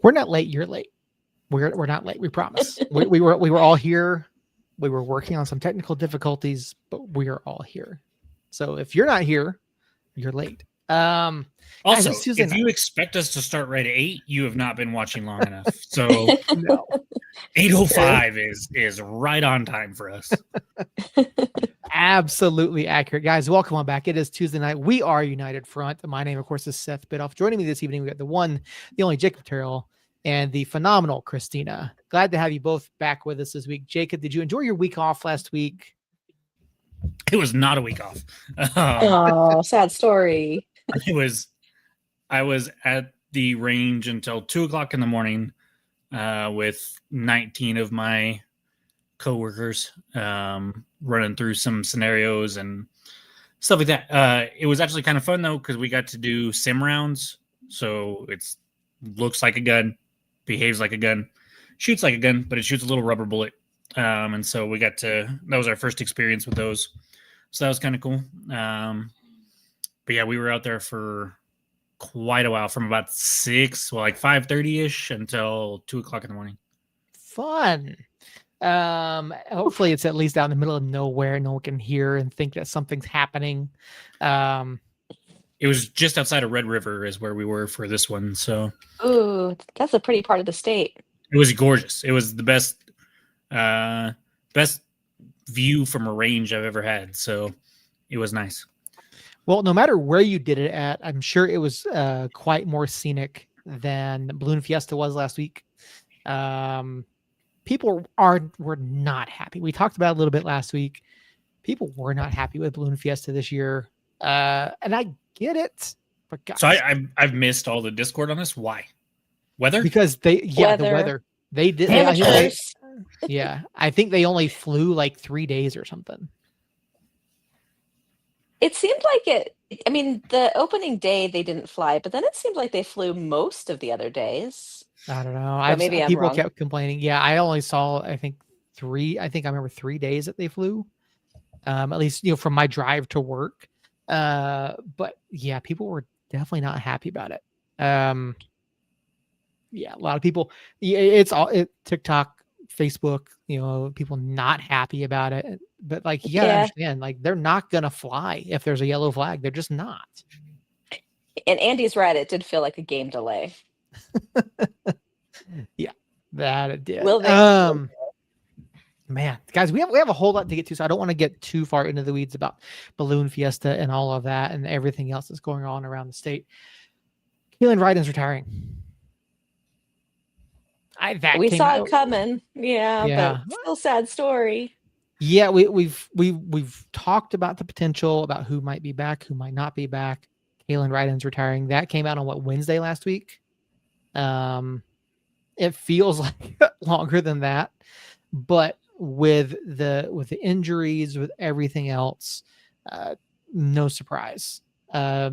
We're not late. You're late. We're not late. We promise. we were all here. We were working on some technical difficulties, but we are all here. So if you're not here, you're late. Also, if you expect us to start right at 8, you have not been watching long enough. So no. 8:05 is right on time for us. Absolutely accurate. Guys, welcome on back. It is Tuesday night. We are United Front. My name, of course, is Seth Bidoff. Joining me this evening, we got the one, the only Jacob Terrell, and the phenomenal Christina. Glad to have you both back with us this week. Jacob, did you enjoy your week off last week? It was not a week off. Oh, sad story. I was at the range until 2:00 in the morning with 19 of my coworkers running through some scenarios and stuff like that. It was actually kind of fun though, because we got to do sim rounds. So it looks like a gun, behaves like a gun, shoots like a gun, but it shoots a little rubber bullet. And so that was our first experience with those. So that was kind of cool. But yeah, we were out there for quite a while, from about 5:30ish until 2:00 in the morning. Fun. Hopefully it's at least out in the middle of nowhere. No one can hear and think that something's happening. It was just outside of Red River is where we were for this one. So, ooh, that's a pretty part of the state. It was gorgeous. It was the best view from a range I've ever had. So it was nice. Well, no matter where you did it at, I'm sure it was quite more scenic than Balloon Fiesta was last week. People were not happy. We talked about it a little bit last week. People were not happy with Balloon Fiesta this year. And I get it. But guys, so I've missed all the Discord on this. Why? Weather? Because the weather. They did. I think they only flew like 3 days or something. It seemed like it. I mean, the opening day they didn't fly, but then it seemed like they flew most of the other days. I don't know. Maybe I'm people wrong. Kept complaining. Yeah, I only saw I think I remember 3 days that they flew. At least from my drive to work. But yeah, people were definitely not happy about it. Yeah, a lot of people. It's all TikTok, Facebook. People not happy about it. But you gotta understand, they're not gonna fly if there's a yellow flag. They're just not. And Andy's right. It did feel like a game delay. Yeah, that it did. Will they? Man, guys, we have a whole lot to get to, so I don't want to get too far into the weeds about Balloon Fiesta and all of that and everything else that's going on around the state. Keelan Ryden's retiring. We saw it coming. Yeah, but still sad story. Yeah, we've talked about the potential, about who might be back, who might not be back. Keelan Ryden's retiring. That came out on Wednesday last week. It feels like longer than that, but with the injuries, with everything else, no surprise.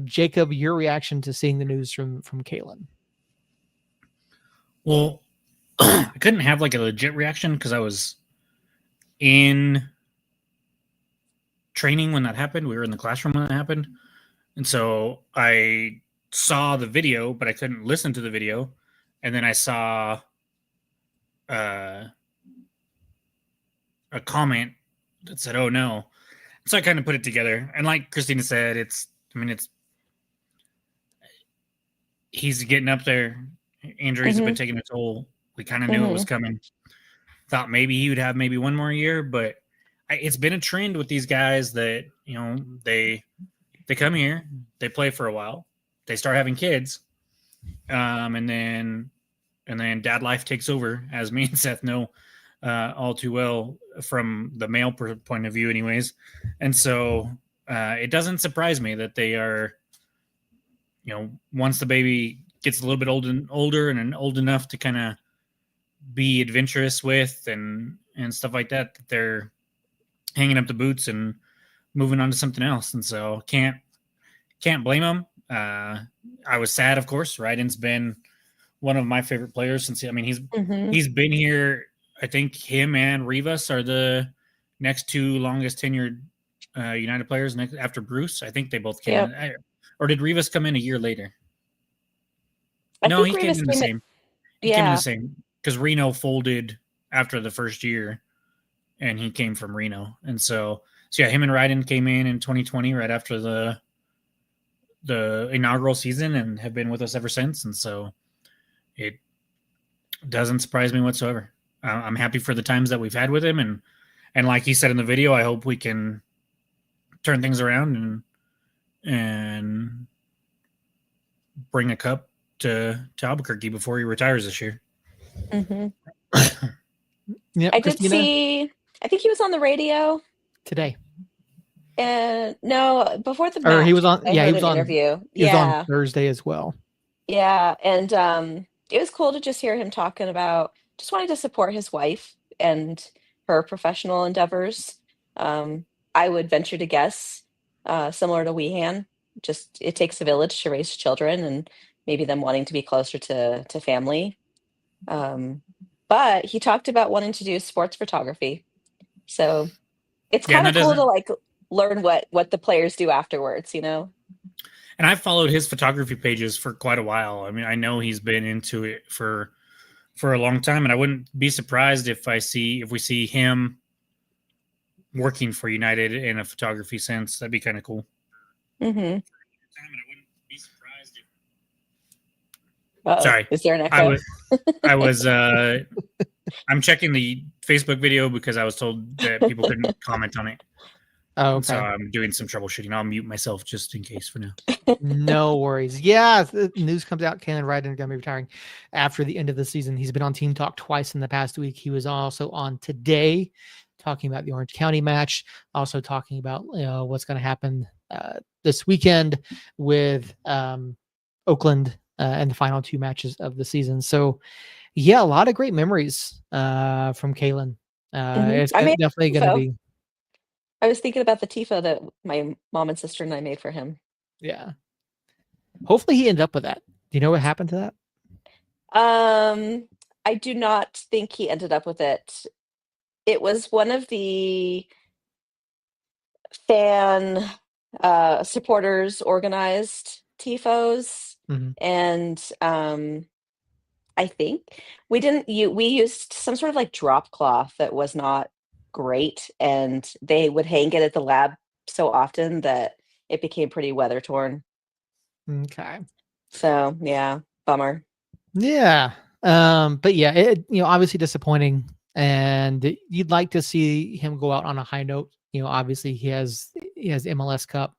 Jacob, your reaction to seeing the news from Keelan? Well, I couldn't have a legit reaction because I was in training when that happened. We were in the classroom when that happened. And so I saw the video, but I couldn't listen to the video. And then I saw a comment that said, "Oh no." So I kind of put it together. And like Christina said, he's getting up there. Injuries have been taking a toll. We kind of knew it was coming. Thought maybe he would have maybe one more year, but it's been a trend with these guys that, they come here, they play for a while, they start having kids, and then dad life takes over, as me and Seth know all too well from the male point of view anyways. And so it doesn't surprise me that they are, once the baby gets a little bit older and old enough to kind of be adventurous with and stuff like that, they're hanging up the boots and moving on to something else. And so can't blame them. I was sad, of course. Ryden's been one of my favorite players since he's been here. I think him and Rivas are the next two longest tenured United players after Bruce. I think they both came in. Or did Rivas come in a year later? I think he came in the same. He came in the same, because Reno folded after the first year, and he came from Reno, and so yeah, him and Ryden came in 2020, right after the inaugural season, and have been with us ever since. And so it doesn't surprise me whatsoever. I'm happy for the times that we've had with him, and like he said in the video, I hope we can turn things around and bring a cup to Albuquerque before he retires this year. Mm-hmm. Yeah, I did see. I think he was on the radio today. And no, before the match, or he was on. I heard an interview. He was on Thursday as well. Yeah, and it was cool to just hear him talking about just wanting to support his wife and her professional endeavors. I would venture to guess, similar to Weehan, just it takes a village to raise children, and maybe them wanting to be closer to family. But he talked about wanting to do sports photography, so it's kind of cool to like learn what the players do afterwards, you know. And I've followed his photography pages for quite a while. I mean, I know he's been into it for a long time, and I wouldn't be surprised if we see him working for United in a photography sense. That'd be kind of cool. Mm-hmm. Sorry, is there an echo? I was I'm checking the Facebook video because I was told that people couldn't comment on it. Oh, okay. So I'm doing some troubleshooting. I'll mute myself just in case for now. No worries. Yeah, the news comes out. Kalen Ryden going to be retiring after the end of the season. He's been on Team Talk twice in the past week. He was also on today talking about the Orange County match, also talking about what's going to happen this weekend with Oakland and the final two matches of the season. So, yeah, a lot of great memories from Kalen. It's definitely going to be. I was thinking about the tifo that my mom and sister and I made for him. Yeah. Hopefully he ended up with that. Do you know what happened to that? I do not think he ended up with it. It was one of the fan supporters organized tifos. Mm-hmm. And I think we used some sort of like drop cloth that was not great, and they would hang it at the lab so often that it became pretty weather torn. Okay. So yeah, bummer. Yeah. But yeah, it obviously disappointing, and you'd like to see him go out on a high note. Obviously he has MLS Cup.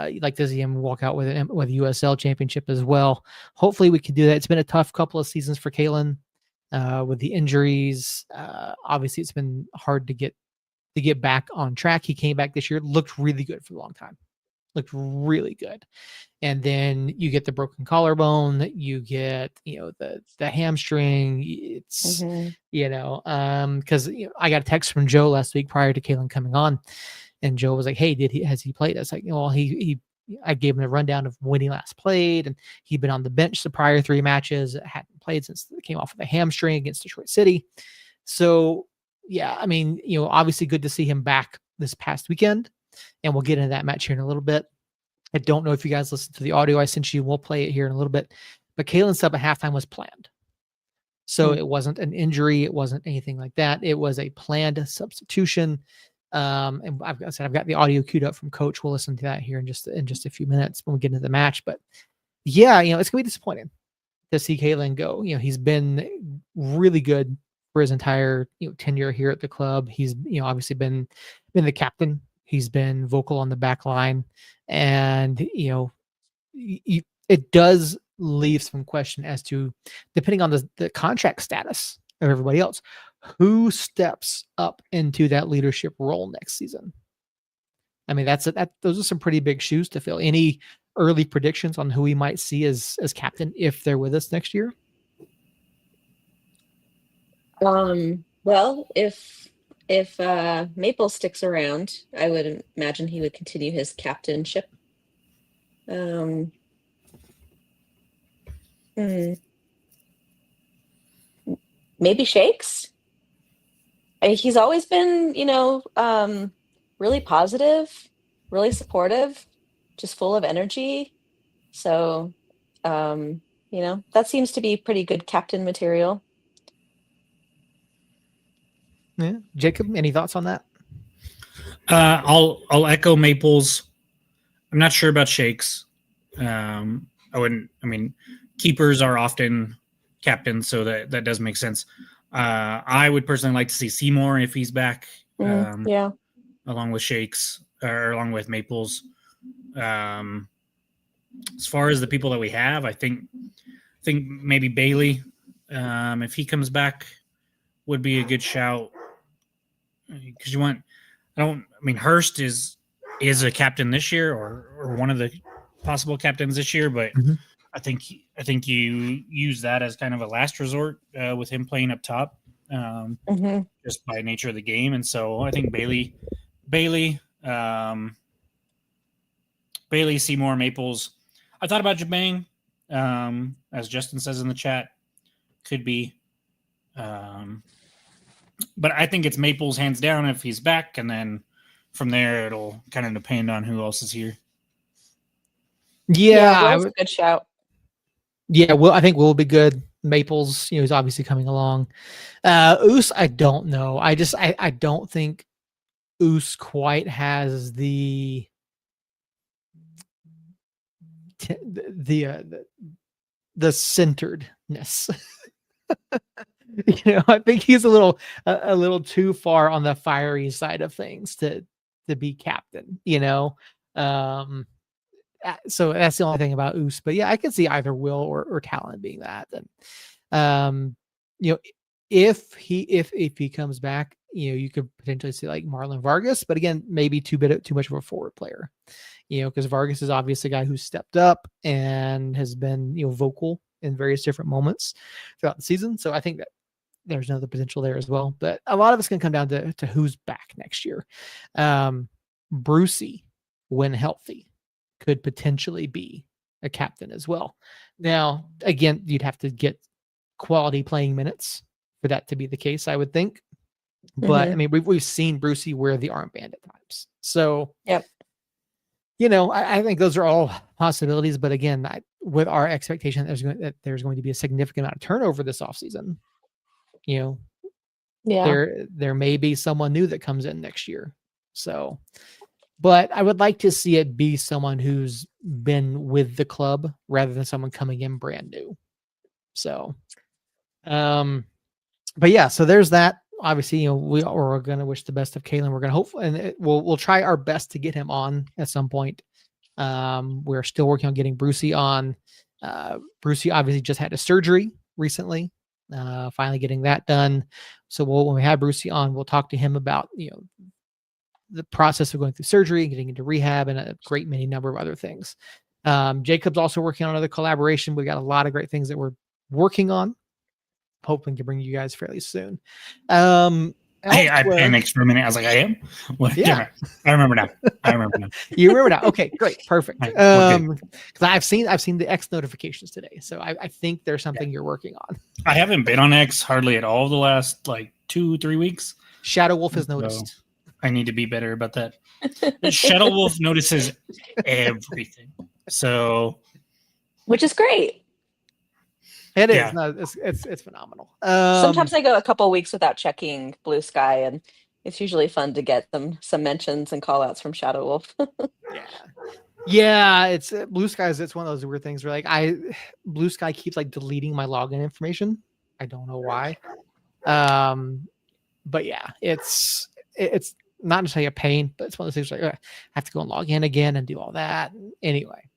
You'd like to see him walk out with a USL championship as well. Hopefully we can do that. It's been a tough couple of seasons for Kalen. With the injuries, obviously it's been hard to get back on track. He came back this year, looked really good for a long time, looked really good, and then you get the broken collarbone, you get the hamstring. It's because I got a text from Joe last week prior to Kalen coming on, and Joe was like, "Hey, has he played?" I was like, "Well, I gave him a rundown of when he last played, and he'd been on the bench the prior 3 matches, hadn't played since he came off with a hamstring against Detroit City." So, yeah, I mean, obviously good to see him back this past weekend, and we'll get into that match here in a little bit. I don't know if you guys listened to the audio I sent you. We'll play it here in a little bit, but Kalen's sub at halftime was planned. So it wasn't an injury. It wasn't anything like that. It was a planned substitution. And I've got the audio queued up from Coach. We'll listen to that here in just a few minutes when we get into the match. But yeah, it's gonna be disappointing to see Kalen go. He's been really good for his entire tenure here at the club. He's obviously been the captain. He's been vocal on the back line, and it does leave some question as to, depending on the contract status of everybody else, who steps up into that leadership role next season. I mean, those are some pretty big shoes to fill. Any early predictions on who we might see as captain if they're with us next year? Well, if Maple sticks around, I would imagine he would continue his captainship. Maybe Shakes. I mean, he's always been, really positive, really supportive, just full of energy. So, That seems to be pretty good captain material. Yeah. Jacob, any thoughts on that? I'll echo Maples. I'm not sure about Shakes. Keepers are often captains, so that does make sense. I would personally like to see Seymour if he's back. Yeah. Along with Shakes or along with Maples. As far as the people that we have, I think maybe Bailey, if he comes back, would be a good shout. Because Hurst is a captain this year or one of the possible captains this year, but I think you use that as kind of a last resort with him playing up top, just by nature of the game. And so I think Bailey, Seymour, Maples. I thought about Jabang, as Justin says in the chat, could be. But I think it's Maples hands down if he's back, and then from there it'll kind of depend on who else is here. Yeah, Will's a good shout. Yeah, I think Will be good. Maples, he's obviously coming along. Oos, I don't know. I don't think Oos quite has the centeredness. I think he's a little too far on the fiery side of things to be captain. So that's the only thing about Oos. But yeah, I could see either Will or Talon being that. And if he comes back, you could potentially see like Marlon Vargas, but again, maybe too much of a forward player. Because Vargas is obviously a guy who's stepped up and has been vocal in various different moments throughout the season. So I think that there's another potential there as well. But a lot of it's going to come down to who's back next year. Brucey, when healthy, could potentially be a captain as well. Now, again, you'd have to get quality playing minutes for that to be the case, I would think. But I mean, we've seen Brucey wear the armband at times. So, yep. I think those are all possibilities. But again, with our expectation that there's going to be a significant amount of turnover this offseason, there may be someone new that comes in next year. So, but I would like to see it be someone who's been with the club rather than someone coming in brand new. So, but yeah, so there's that. Obviously, we're going to wish the best of Kalen. We're going to hopefully, and we'll try our best to get him on at some point. We're still working on getting Brucey on. Brucey obviously just had a surgery recently, finally getting that done. So when we have Brucey on, we'll talk to him about, the process of going through surgery and getting into rehab and a great many number of other things. Jacob's also working on another collaboration. We got a lot of great things that we're working on. Hoping to bring you guys fairly soon. Hey, I panicked for a minute. I was like, I am? What? Yeah. I remember now. You remember now. Okay, great. Perfect. Because I've seen the X notifications today. So I think there's something you're working on. I haven't been on X hardly at all the last 2-3 weeks. Shadow Wolf has noticed. So I need to be better about that. Shadow Wolf notices everything. So, which is great. It is. Yeah. No, it's phenomenal. Sometimes I go a couple of weeks without checking Blue Sky, and it's usually fun to get some mentions and call outs from Shadow Wolf. Yeah, it's Blue Sky. It's one of those weird things where Blue Sky keeps deleting my login information. I don't know why. But yeah, it's not necessarily a pain, but it's one of those things I have to go and log in again and do all that. Anyway,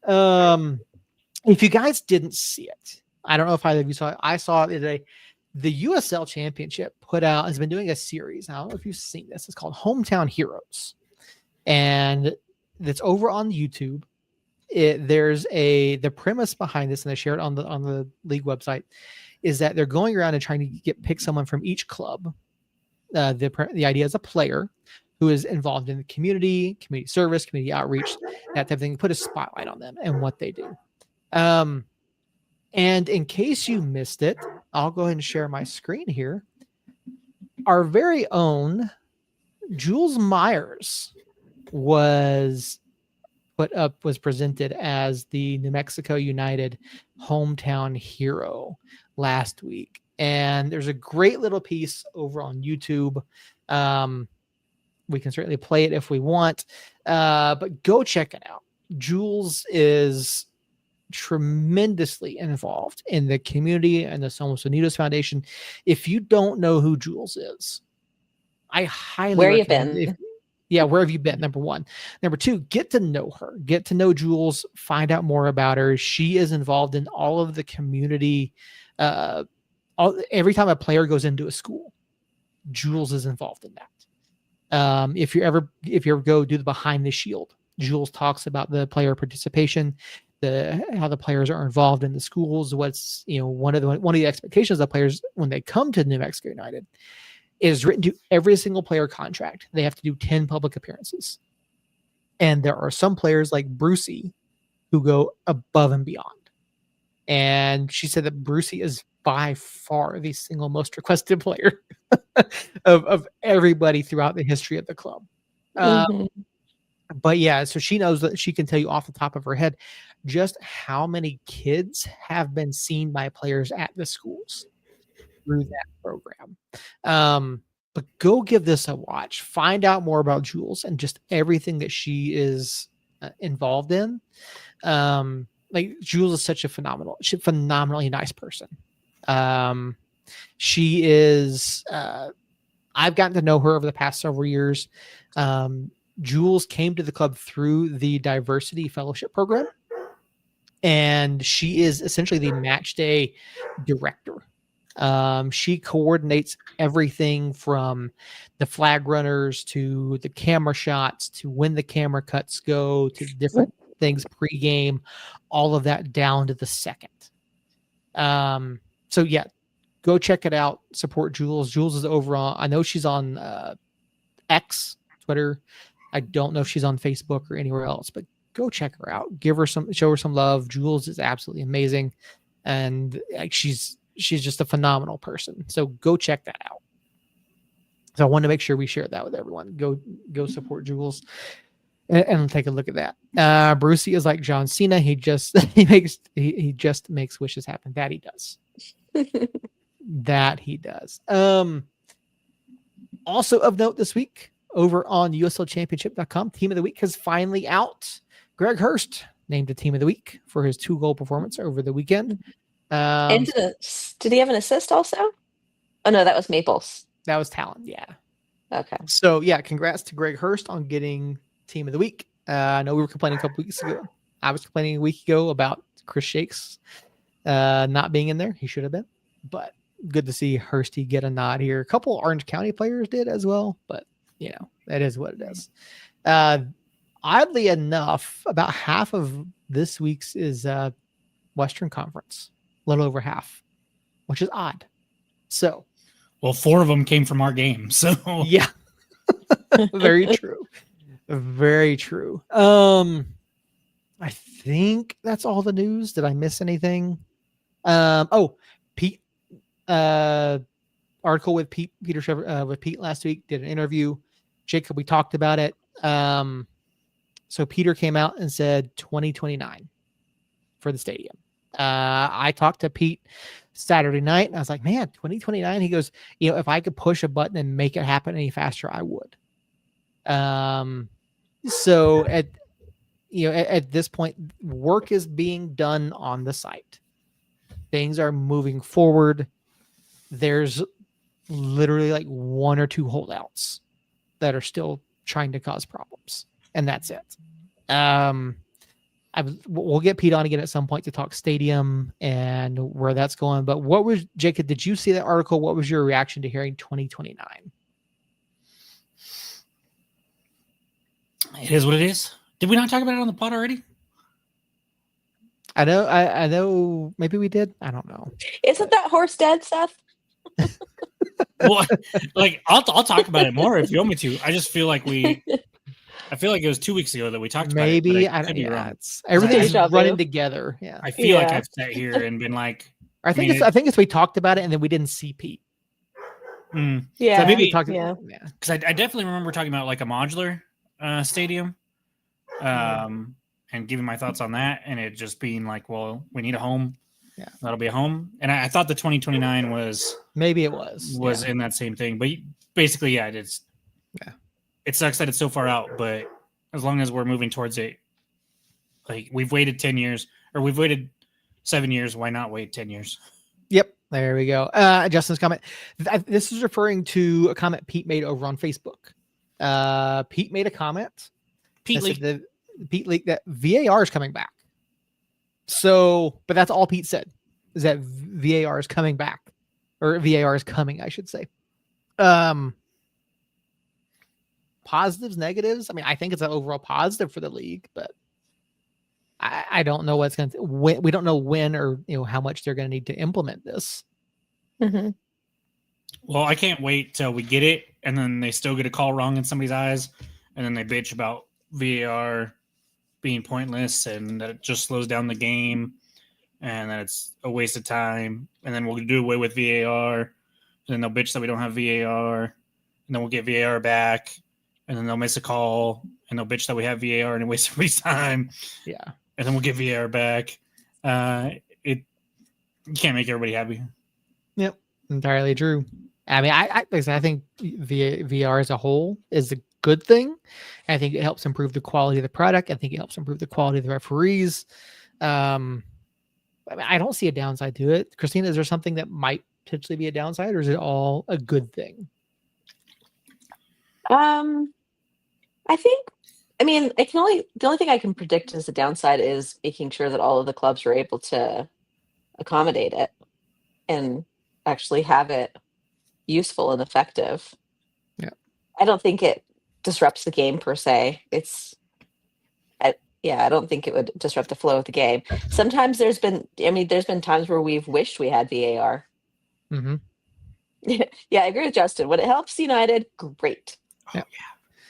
if you guys didn't see it, I don't know if either of you saw it. I saw it today. The USL Championship has been doing a series. I don't know if you've seen this. It's called Hometown Heroes. And it's over on YouTube. The premise behind this, and they share it on the league website, is that they're going around and trying to pick someone from each club. The idea is a player who is involved in the community service, community outreach, that type of thing. Put a spotlight on them and what they do. And in case you missed it, I'll go ahead and share my screen here. Our very own Jules Myers was was presented as the New Mexico United hometown hero last week. And there's a great little piece over on YouTube. We can certainly play it if we want, but go check it out. Jules is tremendously involved in the community and the Somos Unidos Foundation. If you don't know who Jules is, I highly Where recommend you been? where have you been? Number one. Number two, get to know her. Get to know Jules. Find out more about her. She is involved in all of the community. Every time a player goes into a school, Jules is involved in that. If you ever go do the behind the shield, Jules talks about the player participation, how the players are involved in the schools. What's one of the expectations of players when they come to New Mexico United is written to every single player contract. They have to do 10 public appearances. And there are some players like Brucey who go above and beyond. And she said that Brucey is by far the single most requested player of everybody throughout the history of the club. But yeah, so she knows that she can tell you off the top of her head just how many kids have been seen by players at the schools through that program. But go give this a watch. Find out more about Jules and just everything that she is involved in. Like Jules is such a phenomenally nice person. She is. I've gotten to know her over the past several years. Jules came to the club through the Diversity Fellowship program, and she is essentially the match day director. She coordinates everything from the flag runners to the camera shots to when the camera cuts go to different things pregame, all of that down to the second. So yeah, go check it out. Support Jules. Jules is over on, I know she's on X, Twitter. I don't know if she's on Facebook or anywhere else, but go check her out. Show her some love. Jules is absolutely amazing. And like she's just a phenomenal person. So go check that out. So I wanted to make sure we share that with everyone. Go support Jules and take a look at that. Brucey is like John Cena. He just makes wishes happen. That he does. That he does. Also of note this week, over on USLChampionship.com, Team of the Week is finally out. Greg Hurst named the Team of the Week for his 2-goal performance over the weekend. And did he have an assist also? Oh no, that was Maples. That was Talon, yeah. Okay. So yeah, congrats to Greg Hurst on getting Team of the Week. I know we were complaining a couple weeks ago. I was complaining a week ago about Chris Shakes not being in there. He should have been, but good to see Hursty get a nod here. A couple Orange County players did as well, but that is what it is. Oddly enough, about half of this week's is Western Conference, a little over half, which is odd. So, well, 4 of them came from our game. So yeah, very true. Very true. I think that's all the news. Did I miss anything? Pete, article with Peter Trevor, with Pete last week, did an interview. Jacob, we talked about it. So Peter came out and said 2029 for the stadium. I talked to Pete Saturday night and I was like, man, 2029. He goes, if I could push a button and make it happen any faster, I would. So at this point, work is being done on the site. Things are moving forward. There's literally like 1 or 2 holdouts that are still trying to cause problems, and that's it. We'll get Pete on again at some point to talk stadium and where that's going. But Jacob, did you see that article? What was your reaction to hearing 2029? It is what it is. Did we not talk about it on the pod already? I know. Maybe we did. I don't know. Isn't that horse dead, Seth? Well, like I'll talk about it more if you want me to. I just feel like I feel like it was 2 weeks ago that we talked about it. Maybe I could be wrong. Everything's running together. Yeah, I feel like I've sat here and been like, I think it's we talked about it and then we didn't see Pete. Yeah, so maybe we talked. Because I definitely remember talking about like a modular stadium. and giving my thoughts on that, and it just being like, well, we need a home. Yeah, that'll be a home. And I thought the 2029 was in that same thing, but basically, it sucks that it's so far out, but as long as we're moving towards it, like we've waited 10 years or we've waited 7 years. Why not wait 10 years? Yep. There we go. Justin's comment. This is referring to a comment Pete made over on Facebook. Pete made a comment. Pete leaked that VAR is coming back. So, but that's all Pete said, is that VAR is coming back, or VAR is coming, I should say. Positives, negatives. I mean, I think it's an overall positive for the league, but I don't know what's going to. We don't know when or how much they're going to need to implement this. Mm-hmm. Well, I can't wait till we get it, and then they still get a call wrong in somebody's eyes, and then they bitch about VAR being pointless and that it just slows down the game, and that it's a waste of time. And then we'll do away with VAR, and then they'll bitch that we don't have VAR, and then we'll get VAR back, and then they'll miss a call, and they'll bitch that we have VAR and it wastes everybody's time. Yeah. And then we'll get VAR back. You can't make everybody happy. Yep, entirely true. I mean, I think VR as a whole is a good thing. I think it helps improve the quality of the product. I think it helps improve the quality of the referees. I mean, I don't see a downside to it. Christina, is there something that might potentially be a downside, or is it all a good thing? The only thing I can predict as a downside is making sure that all of the clubs are able to accommodate it and actually have it useful and effective. Yeah. I don't think it disrupts the game per se. I don't think it would disrupt the flow of the game. Sometimes there's been times where we've wished we had VAR. Mm-hmm. Yeah, I agree with Justin. When it helps United, great. Yeah.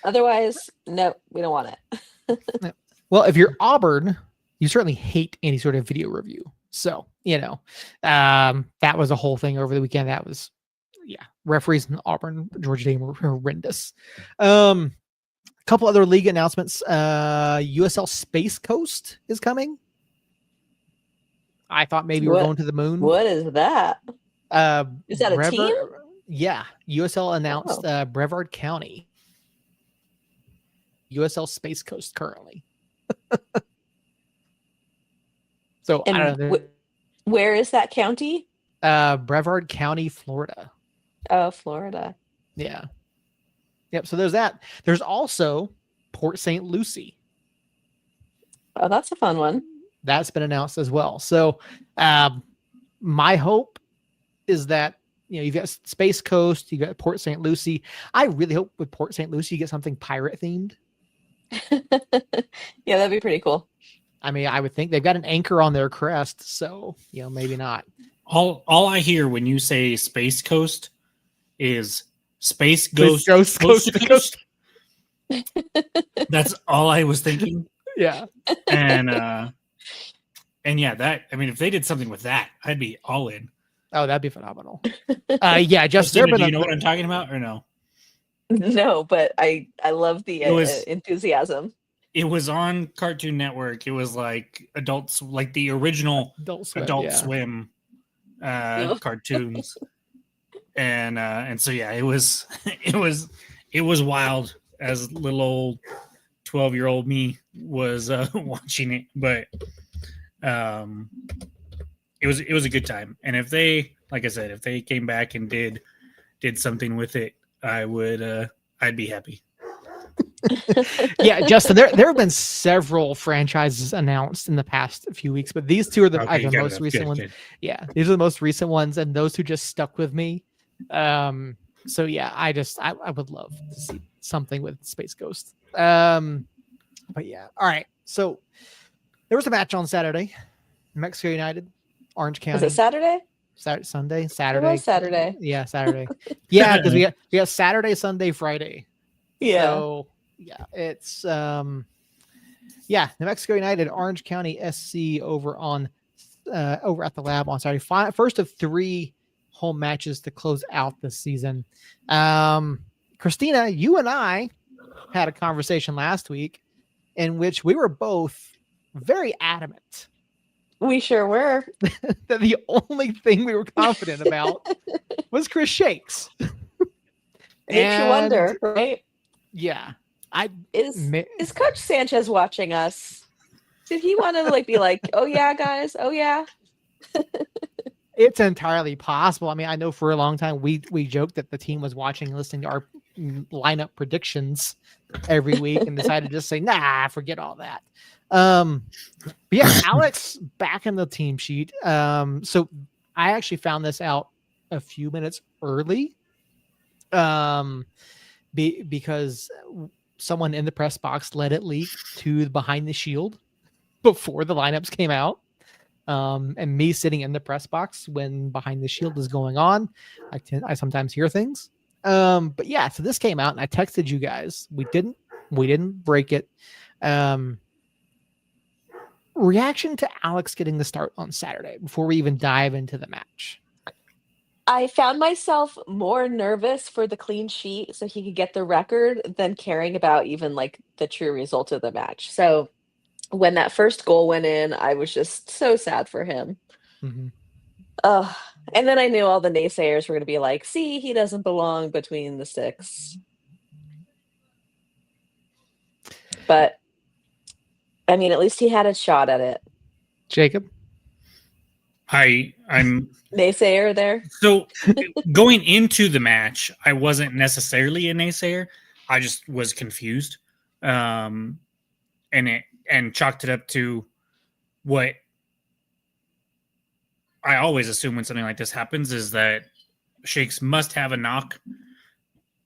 Otherwise, no, we don't want it. Yeah. Well, if you're Auburn, you certainly hate any sort of video review. So, that was a whole thing over the weekend. That was, referees in Auburn, Georgia Dame were horrendous. A couple other league announcements. USL Space Coast is coming. I thought maybe we're going to the moon. What is that? Is that a team? Yeah. USL announced Brevard County. USL Space Coast currently. So and I don't know. Where is that county? Brevard County, Florida. Oh, Florida. Yeah. Yep. So there's that. There's also Port St. Lucie. Oh, that's a fun one. That's been announced as well. So my hope is that, you've got Space Coast, you've got Port St. Lucie. I really hope with Port St. Lucie you get something pirate themed. Yeah, that'd be pretty cool. I mean, I would think they've got an anchor on their crest, so maybe not. All I hear when you say Space Coast is Space Ghost Coast to Coast. That's all I was thinking. Yeah. And if they did something with that, I'd be all in. Oh, that'd be phenomenal. Just do you know what I'm talking about or no? No, but I love the enthusiasm. It was on Cartoon Network. It was like adults, like the original Adult Swim cartoons, and so it was wild as little old 12-year-old me was watching it, but it was a good time. And if they, like I said, if they came back and did something with it, I'd be happy. Yeah, Justin, there have been several franchises announced in the past few weeks, but these two are the most recent ones. Good. Yeah, these are the most recent ones, and those who just stuck with me. So yeah, I would love to see something with Space Ghost. But yeah, all right. So there was a match on Saturday, Mexico United, Orange County. Was it Saturday? Saturday. It was Saturday. Yeah, Saturday. Yeah, because we got Saturday, Sunday, Friday. Yeah. So yeah, it's New Mexico United, Orange County SC over at the Lab on Saturday. First of 3 home matches to close out the season. Christina, you and I had a conversation last week in which we were both very adamant. We sure were. That the only thing we were confident about was Chris Shakes. Makes you wonder, right? Yeah. Is Coach Sanchez watching us? Did he want to be like, oh yeah, guys, oh yeah? It's entirely possible. I mean, I know for a long time we joked that the team was watching and listening to our lineup predictions every week and decided to just say, nah, forget all that. But yeah, Alex back in the team sheet. So I actually found this out a few minutes early. Because someone in the press box let it leak to behind the shield before the lineups came out. And me sitting in the press box when behind the shield is going on, I sometimes hear things. But yeah, so this came out and I texted you guys. We didn't break it. Reaction to Alex getting the start on Saturday before we even dive into the match. I found myself more nervous for the clean sheet so he could get the record than caring about even the true result of the match. So when that first goal went in, I was just so sad for him. Mm-hmm. And then I knew all the naysayers were going to be like, see, he doesn't belong between the sticks. But I mean, at least he had a shot at it. Jacob? I'm naysayer there. So going into the match, I wasn't necessarily a naysayer. I just was confused. And chalked it up to what I always assume when something like this happens is that Shakes must have a knock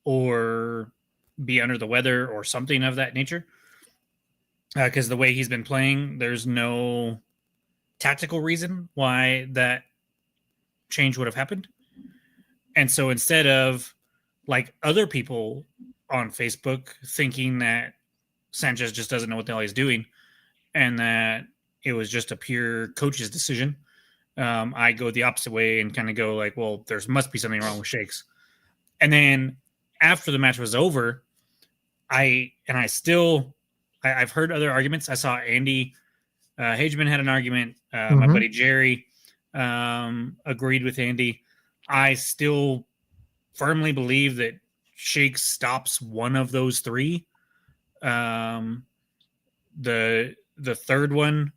or be under the weather or something of that nature. Because the way he's been playing, there's no tactical reason why that change would have happened. And so instead of like other people on Facebook thinking that Sanchez just doesn't know what the hell he's doing and that it was just a pure coach's decision, I go the opposite way and kind of go like, well, there must be something wrong with Shakes. And then after the match was over, I've heard other arguments. I saw Andy Hageman had an argument. My buddy Jerry agreed with Andy. I still firmly believe that Shakes stops one of those three. The third one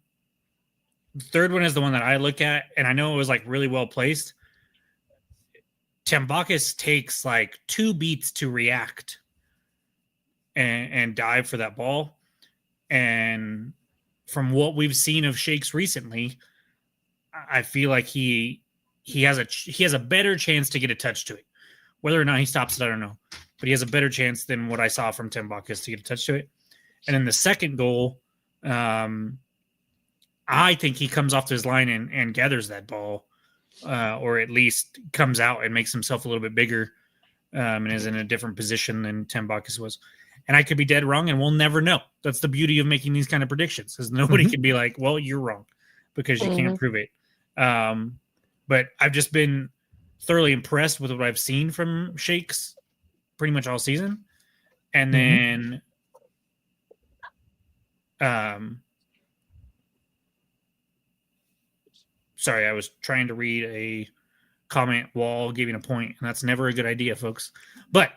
is the one that I look at, and I know it was like really well placed. Tambakis takes like 2 beats to react and dive for that ball. And from what we've seen of Shakes recently, I feel like he has a better chance to get a touch to it. Whether or not he stops it, I don't know. But he has a better chance than what I saw from Tambakis to get a touch to it. And then the second goal, I think he comes off to his line and gathers that ball, or at least comes out and makes himself a little bit bigger and is in a different position than Tambakis was. And I could be dead wrong, and we'll never know. That's the beauty of making these kind of predictions, is nobody can be like, well, you're wrong, because you can't prove it. But I've just been thoroughly impressed with what I've seen from Shakes pretty much all season. And then sorry, I was trying to read a comment while giving a point, and that's never a good idea, folks. But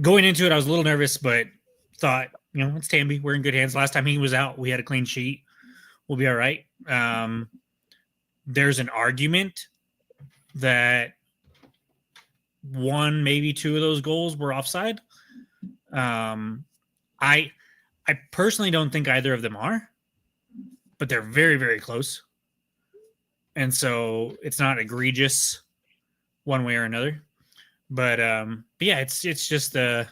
going into it, I was a little nervous, but thought, it's Tamby. We're in good hands. Last time he was out, we had a clean sheet. We'll be all right. There's an argument that 1, maybe 2 of those goals were offside. I personally don't think either of them are, but they're very, very close. And so it's not egregious one way or another. But yeah, it's just it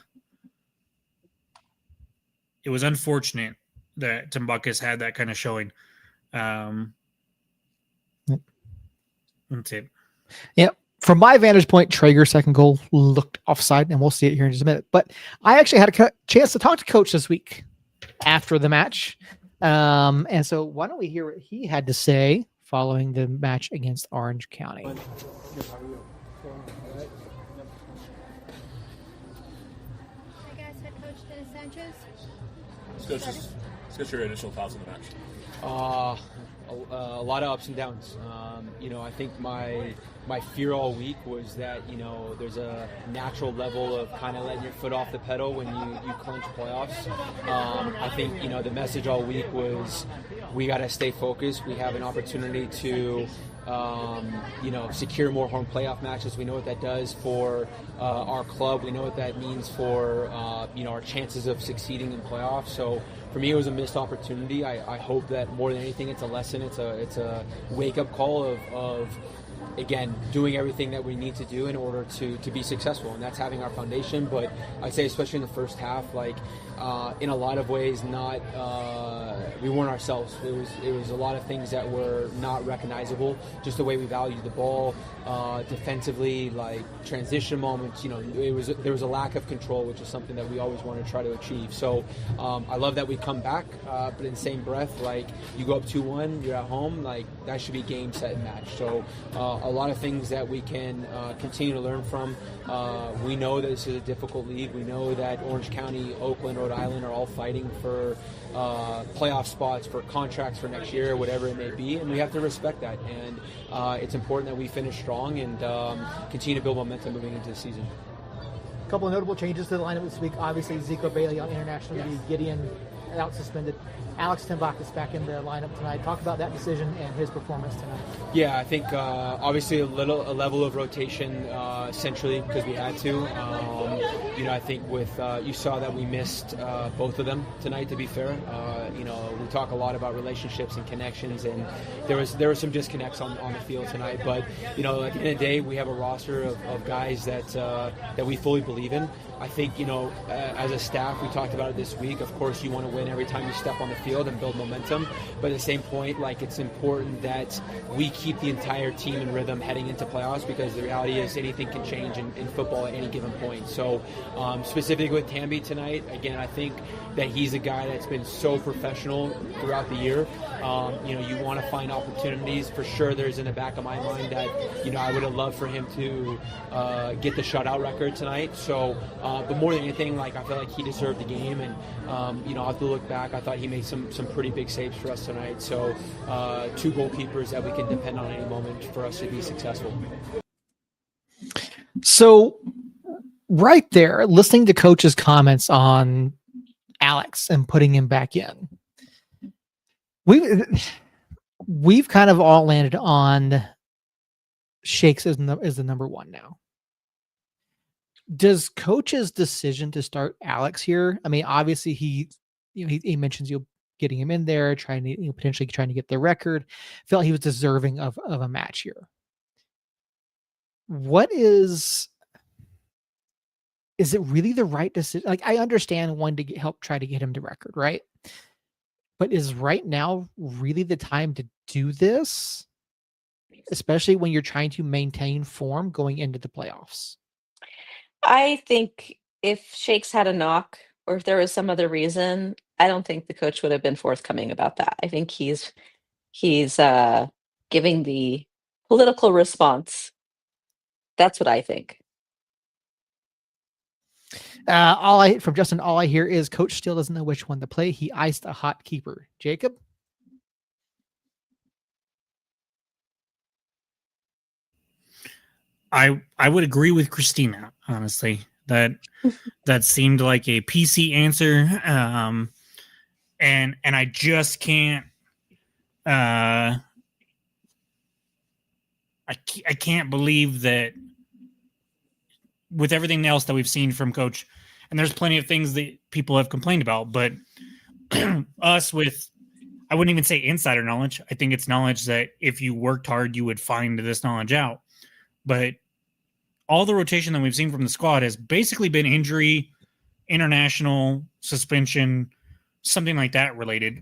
was unfortunate that Tambakis had that kind of showing. That's it. Yeah. From my vantage point, Traeger's second goal looked offside, and we'll see it here in just a minute. But I actually had a chance to talk to Coach this week after the match. And so why don't we hear what he had to say following the match against Orange County? Hi guys, head coach Dennis Sanchez. Let's get your initial thoughts on the match. A lot of ups and downs. I think my fear all week was that, there's a natural level of kind of letting your foot off the pedal when you clinch playoffs. I think, the message all week was we got to stay focused. We have an opportunity to secure more home playoff matches. We know what that does for our club. We know what that means for our chances of succeeding in playoffs. So for me, it was a missed opportunity. I hope that more than anything, it's a lesson. It's a wake-up call of again, doing everything that we need to do in order to be successful, and that's having our foundation. But I'd say, especially in the first half, in a lot of ways, we weren't ourselves. It was a lot of things that were not recognizable. Just the way we valued the ball, defensively, transition moments. There was a lack of control, which is something that we always want to try to achieve. So I love that we come back, but in the same breath, you go up 2-1, you're at home, that should be game, set, and match. So a lot of things that we can continue to learn from. We know that this is a difficult league. We know that Orange County, Oakland, Rhode Island are all fighting for playoff spots, for contracts for next year, whatever it may be, and we have to respect that. And it's important that we finish strong and continue to build momentum moving into the season. A couple of notable changes to the lineup this week. Obviously, Zico Bailey on international duty, Gideon out suspended. Alex Timbach is back in the lineup tonight. Talk about that decision and his performance tonight. Yeah, I think obviously a level of rotation centrally because we had to. I think with you saw that we missed both of them tonight. To be fair, we talk a lot about relationships and connections, and there were some disconnects on the field tonight. But at the end of the day, we have a roster of guys that we fully believe in. I think as a staff, we talked about it this week. Of course, you want to win every time you step on the field and build momentum. But at the same point, it's important that we keep the entire team in rhythm heading into playoffs, because the reality is anything can change in football at any given point. So specifically with Tambi tonight, again, I think that he's a guy that's been so professional throughout the year. You want to find opportunities. For sure, there's in the back of my mind that, I would have loved for him to get the shutout record tonight. So, but more than anything, I feel like he deserved the game. And, I'll have to look back. I thought he made some pretty big saves for us tonight. So, two goalkeepers that we can depend on any moment for us to be successful. So, right there, listening to Coach's comments on Alex and putting him back in, we've kind of all landed on Shakes as the number one now. Does Coach's decision to start Alex here? I mean, obviously he mentions getting him in there, potentially trying to get the record. Felt he was deserving of a match here. Is it really the right decision? I understand wanting to help try to get him to record, right? But is right now really the time to do this? Especially when you're trying to maintain form going into the playoffs. I think if Shakes had a knock, or if there was some other reason, I don't think the coach would have been forthcoming about that. I think he's giving the political response. That's what I think. From Justin, all I hear is Coach still doesn't know which one to play. He iced a hot keeper. Jacob? I would agree with Christina, honestly. That seemed like a PC answer. And I just can't I can't believe that with everything else that we've seen from Coach, and there's plenty of things that people have complained about, but us with, I wouldn't even say insider knowledge. I think it's knowledge that if you worked hard, you would find this knowledge out. But all the rotation that we've seen from the squad has basically been injury, international, suspension, something like that related.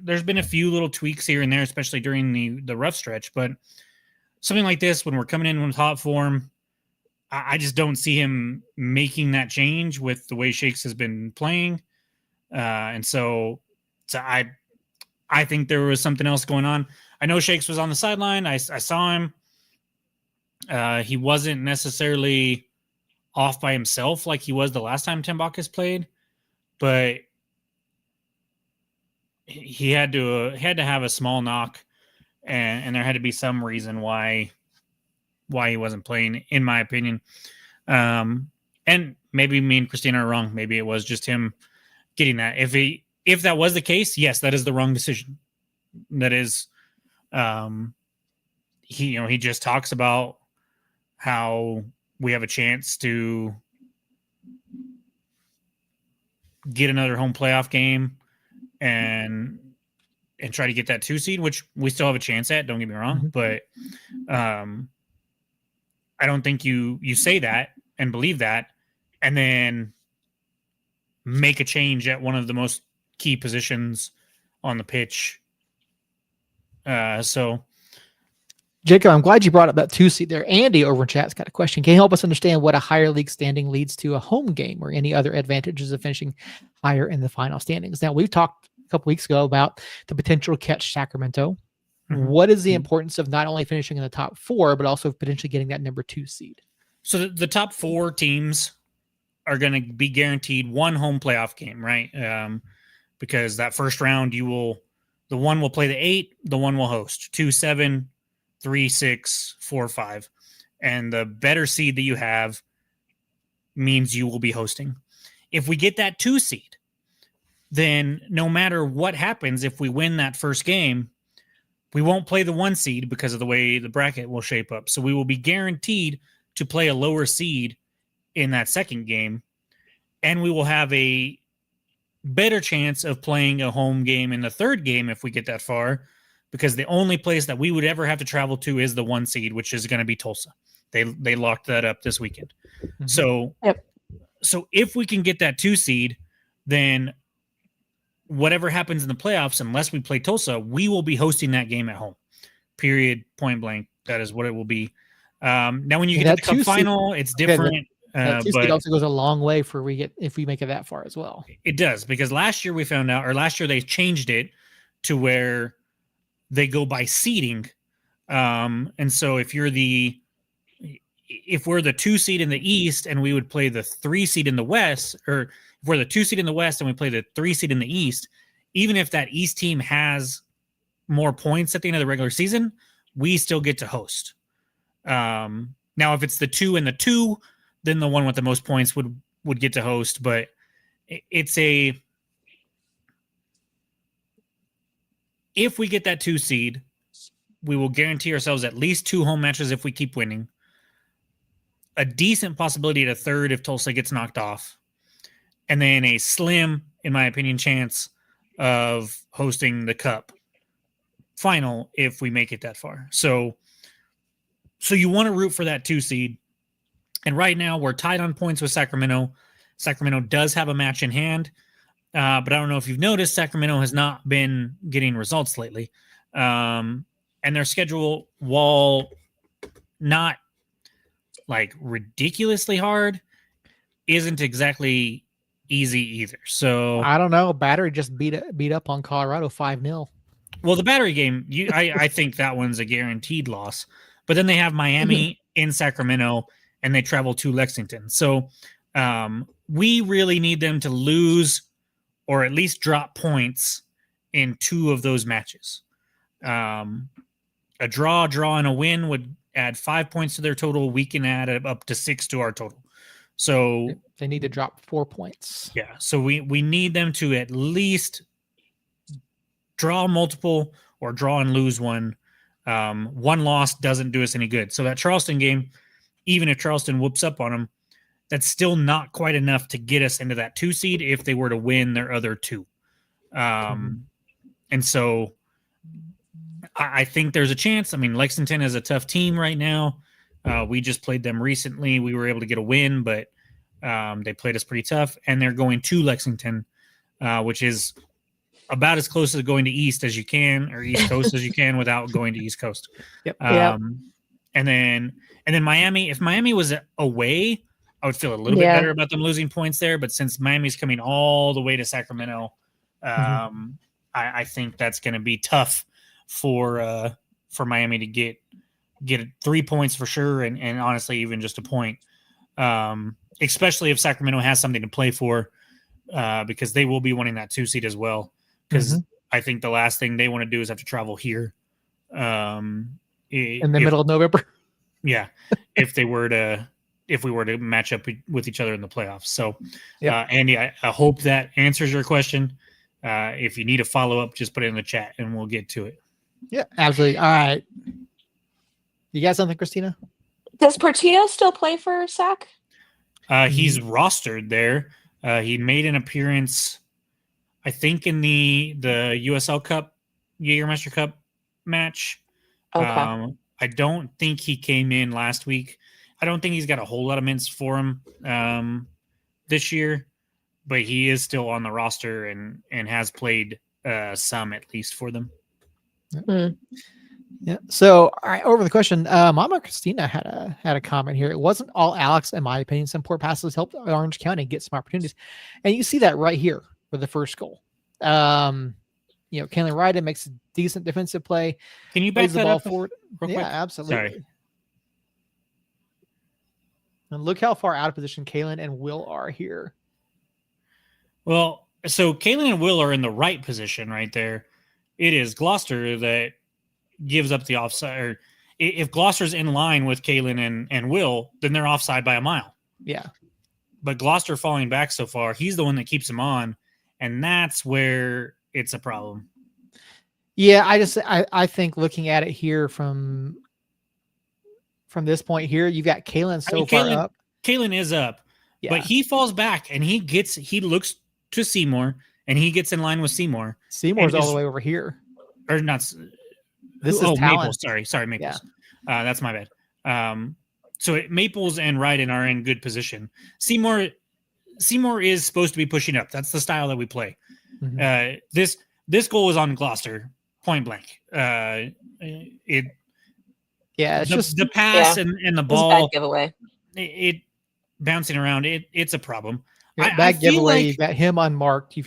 There's been a few little tweaks here and there, especially during the rough stretch, but something like this, when we're coming in with hot form, I just don't see him making that change with the way Shakes has been playing. And so I think there was something else going on. I know Shakes was on the sideline. I saw him. He wasn't necessarily off by himself like he was the last time Timbach has played, but he had to have a small knock, and there had to be some reason why he wasn't playing, in my opinion. And maybe me and Christina are wrong. Maybe it was just him getting that. If that was the case, yes, that is the wrong decision. That is, he just talks about how we have a chance to get another home playoff game and try to get that 2 seed, which we still have a chance at. Don't get me wrong, but I don't think you say that and believe that, and then make a change at one of the most key positions on the pitch. So, Jacob, I'm glad you brought up that 2 seed there. Andy over in chat's got a question. Can you help us understand what a higher league standing leads to a home game or any other advantages of finishing higher in the final standings? Now, we've talked a couple weeks ago about the potential to catch Sacramento. What is the importance of not only finishing in the top 4, but also potentially getting that number 2 seed? So the top 4 teams are going to be guaranteed one home playoff game, right? Because that first round, the one will play the 8, the one will host 2, 7, 3, 6, 4, 5. And the better seed that you have means you will be hosting. If we get that 2 seed, then no matter what happens, if we win that first game, we won't play the 1 seed because of the way the bracket will shape up. So we will be guaranteed to play a lower seed in that second game. And we will have a better chance of playing a home game in the third game if we get that far, because the only place that we would ever have to travel to is the 1 seed, which is going to be Tulsa. They locked that up this weekend. So if we can get that 2 seed, then whatever happens in the playoffs, unless we play Tulsa, we will be hosting that game at home. Period. Point blank. That is what it will be. Now, when you get to the cup final, it's different. That 2 seed also goes a long way if we make it that far as well. It does, because last year we found out, or last year they changed it to where they go by seeding. And so if we're the 2 seed in the East and we would play the 3 seed in the West, or if we're the 2 seed in the West and we play the 3 seed in the East, even if that East team has more points at the end of the regular season, we still get to host. Now, if it's the 2 and the 2, then the one with the most points would get to host. But if we get that 2 seed, we will guarantee ourselves at least 2 home matches if we keep winning. A decent possibility at a third if Tulsa gets knocked off. And then a slim, in my opinion, chance of hosting the cup final if we make it that far. So you want to root for that 2 seed. And right now we're tied on points with Sacramento. Sacramento does have a match in hand. But I don't know if you've noticed, Sacramento has not been getting results lately. And their schedule, while not like ridiculously hard, isn't exactly easy either. So I don't know. Battery just beat up on Colorado 5-0. Well, the Battery game, I think that one's a guaranteed loss. But then they have Miami in Sacramento, and they travel to Lexington. So we really need them to lose or at least drop points in 2 of those matches. A draw, and a win would add 5 points to their total. We can add up to 6 to our total. So they need to drop 4 points. Yeah. So we need them to at least draw multiple or draw and lose one. One loss doesn't do us any good. So that Charleston game, even if Charleston whoops up on them, that's still not quite enough to get us into that 2 seed if they were to win their other 2. And so I think there's a chance. I mean, Lexington is a tough team right now. We just played them recently. We were able to get a win, but they played us pretty tough. And they're going to Lexington, which is about as close to going to East as you can, or East Coast as you can, without going to East Coast. Yep. And then Miami. If Miami was away, I would feel a little bit better about them losing points there. But since Miami's coming all the way to Sacramento, I think that's going to be tough for Miami to get 3 points for sure, and honestly even just a point, especially if Sacramento has something to play for, because they will be wanting that 2 seed as well, because I think the last thing they want to do is have to travel here. In the middle of November. Yeah. if we were to match up with each other in the playoffs. So, Andy, I hope that answers your question. If you need a follow-up, just put it in the chat and we'll get to it. Yeah, absolutely. All right. You got something, Christina? Does Portillo still play for SAC? He's rostered there. He made an appearance, I think, in the USL Cup, Jägermeister Cup match. Okay. I don't think he came in last week. I don't think he's got a whole lot of minutes for him this year, but he is still on the roster and has played some at least for them. Yeah. So, all right, over the question. Mama Christina had a comment here. It wasn't all Alex, in my opinion. Some poor passes helped Orange County get some opportunities, and you see that right here for the first goal. Kalen Ryden makes a decent defensive play. Can you back the that ball up forward? real Yeah, quick? absolutely. Sorry. And look how far out of position Kalen and Will are here. Well, so Kalen and Will are in the right position right there. It is Gloucester that gives up the offside. Or if Gloucester's in line with Kalen and Will, then they're offside by a mile. Yeah. But Gloucester falling back so far, he's the one that keeps him on, and that's where it's a problem. Yeah, I think looking at it here from this point here, you've got Kalen far up. Kalen is up, but he falls back and he looks to Seymour and he gets in line with Seymour. Seymour's all the way over here. Or not. This is Maples. Sorry, Maples. Yeah. That's my bad. So Maples and Ryden are in good position. Seymour is supposed to be pushing up. That's the style that we play. Mm-hmm. This goal was on Gloucester, point blank. It's just the pass and the ball. Bad giveaway. It bouncing around. It's a problem. Bad giveaway. You've got him unmarked.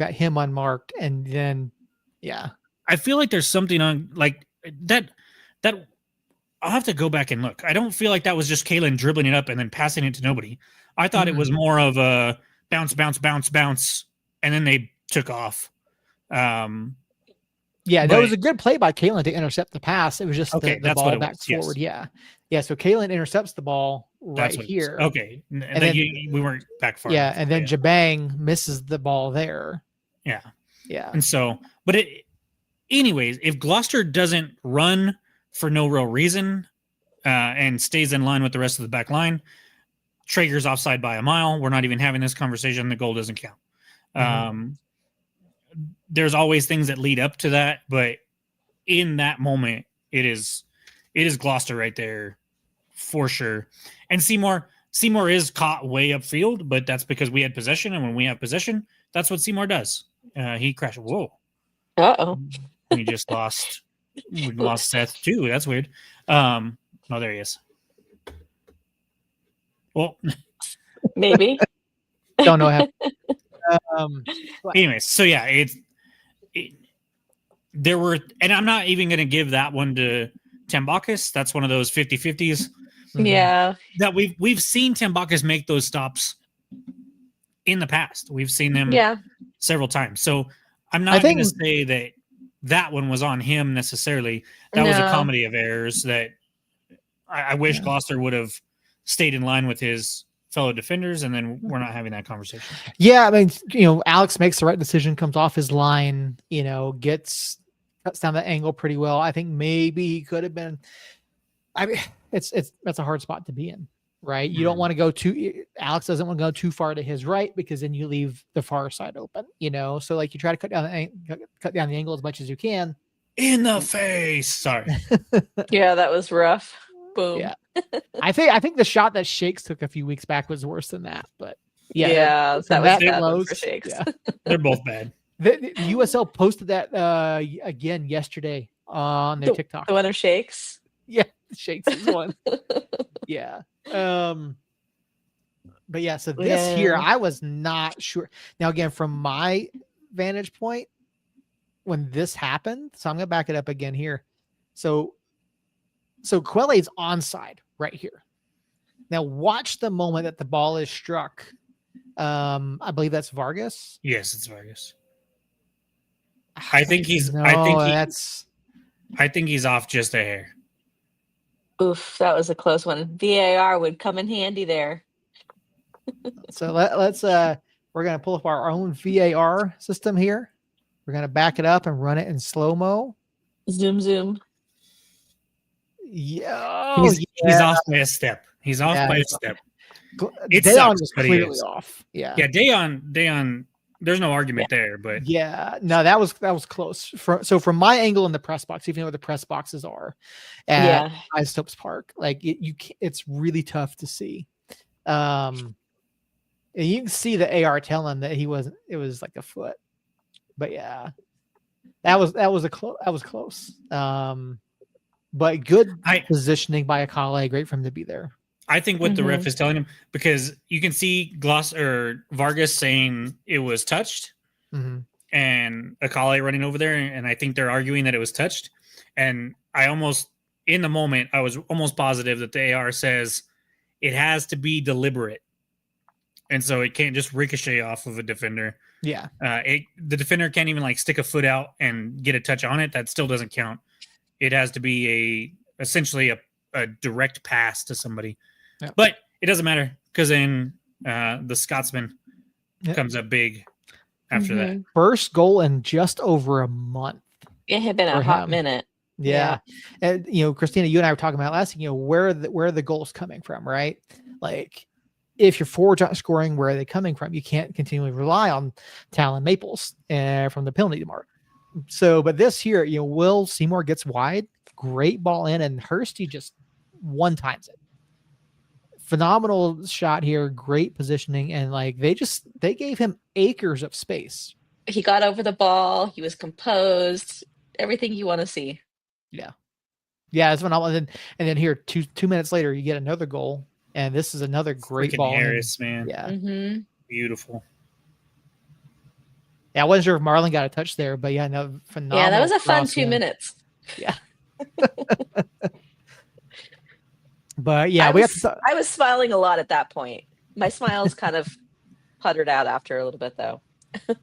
And then I feel like there's something on like that. I'll have to go back and look. I don't feel like that was just Kalen dribbling it up and then passing it to nobody. I thought it was more of a bounce, and then they took off. That was a good play by Kalen to intercept the pass. It was just the ball back forward. Yes. Yeah. So Kalen intercepts the ball here. Okay. And then we weren't back far. Yeah. And then Jabang misses the ball there. Yeah. Yeah. And so, but anyways, if Gloucester doesn't run for no real reason and stays in line with the rest of the back line, Traeger's offside by a mile. We're not even having this conversation. The goal doesn't count. Mm-hmm. There's always things that lead up to that, but in that moment, it is Gloucester right there for sure. And Seymour is caught way upfield, but that's because we had possession, and when we have possession, that's what Seymour does. He crashed. Whoa. Uh-oh. We just lost. We lost Seth too. That's weird. Oh, there he is. Well, maybe. Don't know how. Anyways, so yeah, there were, and I'm not even going to give that one to Tambakis. That's one of those 50-50s. Yeah. That we've seen Tambakis make those stops in the past. We've seen them several times. So I'm not going to say that one was on him necessarily. That was a comedy of errors that I wish Gloucester would have stayed in line with his fellow defenders, and then we're not having that conversation. Yeah, I mean, Alex makes the right decision, comes off his line, cuts down the angle pretty well. I think maybe he could have been. I mean, that's a hard spot to be in, right? You don't want to go Alex doesn't want to go too far to his right because then you leave the far side open, So like you try to cut down the angle as much as you can. In the face. Sorry. Yeah, that was rough. Boom. Yeah. I think the shot that Shakes took a few weeks back was worse than that, but that was bad one for Shakes. Yeah. They're both bad. The USL posted that again yesterday on their TikTok. The one of Shakes. Yeah, Shakes is one. Yeah. But yeah, so this here, I was not sure. Now again, from my vantage point, when this happened, so I'm gonna back it up again here. So Quelle's onside right here. Now watch the moment that the ball is struck. I believe that's Vargas. Yes, it's Vargas. I think he's off just a hair. Oof, that was a close one. VAR would come in handy there. So let's we're gonna pull up our own VAR system here. We're gonna back it up and run it in slow-mo. Zoom. Yeah, he's off by a step. He's off by a step. Dayon was clearly off. Yeah, Dayon. There's no argument there, but no, that was close. So from my angle in the press box, if you know what the press boxes are, at Stokes Park, like it's really tough to see. And you can see the AR telling that he wasn't. It was like a foot, but yeah, that was close. But good positioning by Akale. Great for him to be there. I think what the ref is telling him, because you can see Vargas saying it was touched, and Akale running over there, and I think they're arguing that it was touched. And in the moment, I was almost positive that the AR says it has to be deliberate, and so it can't just ricochet off of a defender. Yeah, the defender can't even like stick a foot out and get a touch on it. That still doesn't count. It has to be essentially a direct pass to somebody. Yeah. But it doesn't matter, because then the Scotsman comes up big after that. First goal in just over a month. It had been a hot minute. Yeah. And Christina, you and I were talking about last week, where are the goals coming from, right? Like, if your forwards aren't scoring, where are they coming from? You can't continually rely on Talon Maples from the penalty mark. So, but this here, Will Seymour gets wide, great ball in, and Hurst, he just one times it. Phenomenal shot here, great positioning, and like they gave him acres of space. He got over the ball, he was composed, everything you want to see. Yeah, it's phenomenal. And then here, two minutes later, you get another goal, and this is another great ball. Harris, man, yeah, beautiful. Yeah, I wasn't sure if Marlon got a touch there, but no, phenomenal. Yeah, that was a fun 2 minutes. Yeah. But yeah, I was smiling a lot at that point. My smiles kind of puttered out after a little bit, though.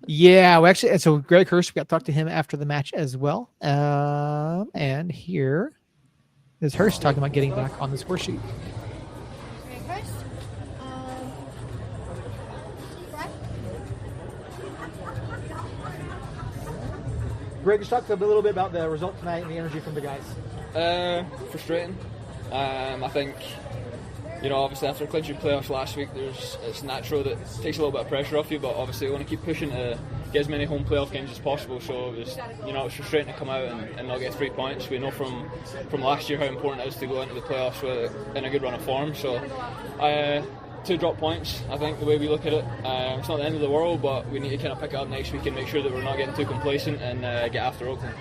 Yeah, well, actually, and so Greg Hurst, we got to talk to him after the match as well. And here is Hurst talking about getting back on the score sheet. Greg Hurst. Greg, just talk a little bit about the result tonight and the energy from the guys. Frustrating. I think, obviously after clinching playoffs last week, it's natural that it takes a little bit of pressure off you, but obviously you want to keep pushing to get as many home playoff games as possible. So it's frustrating to come out and not get 3 points. We know from last year how important it is to go into the playoffs in a good run of form. So 2 drop points, I think, the way we look at it. It's not the end of the world, but we need to kind of pick it up next week and make sure that we're not getting too complacent and get after Oakland.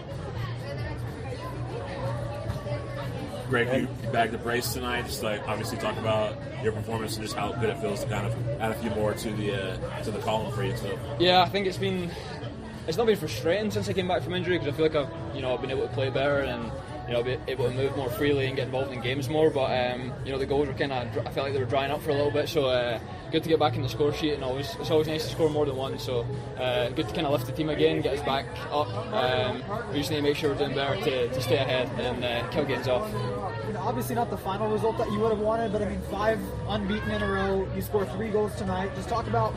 Greg, you bagged the brace tonight. Just obviously talk about your performance and just how good it feels to kind of add a few more to the column for you. So yeah, I think it's not been frustrating since I came back from injury, because I feel like I've been able to play better and be able to move more freely and get involved in games more. But the goals were I felt like they were drying up for a little bit. So good to get back in the score sheet, and it's always nice to score more than one. So good to kind of lift the team again, get us back up. We just need to make sure we're doing better to stay ahead and kill games off. Obviously not the final result that you would have wanted, but 5 unbeaten in a row. You scored 3 goals tonight. Just talk about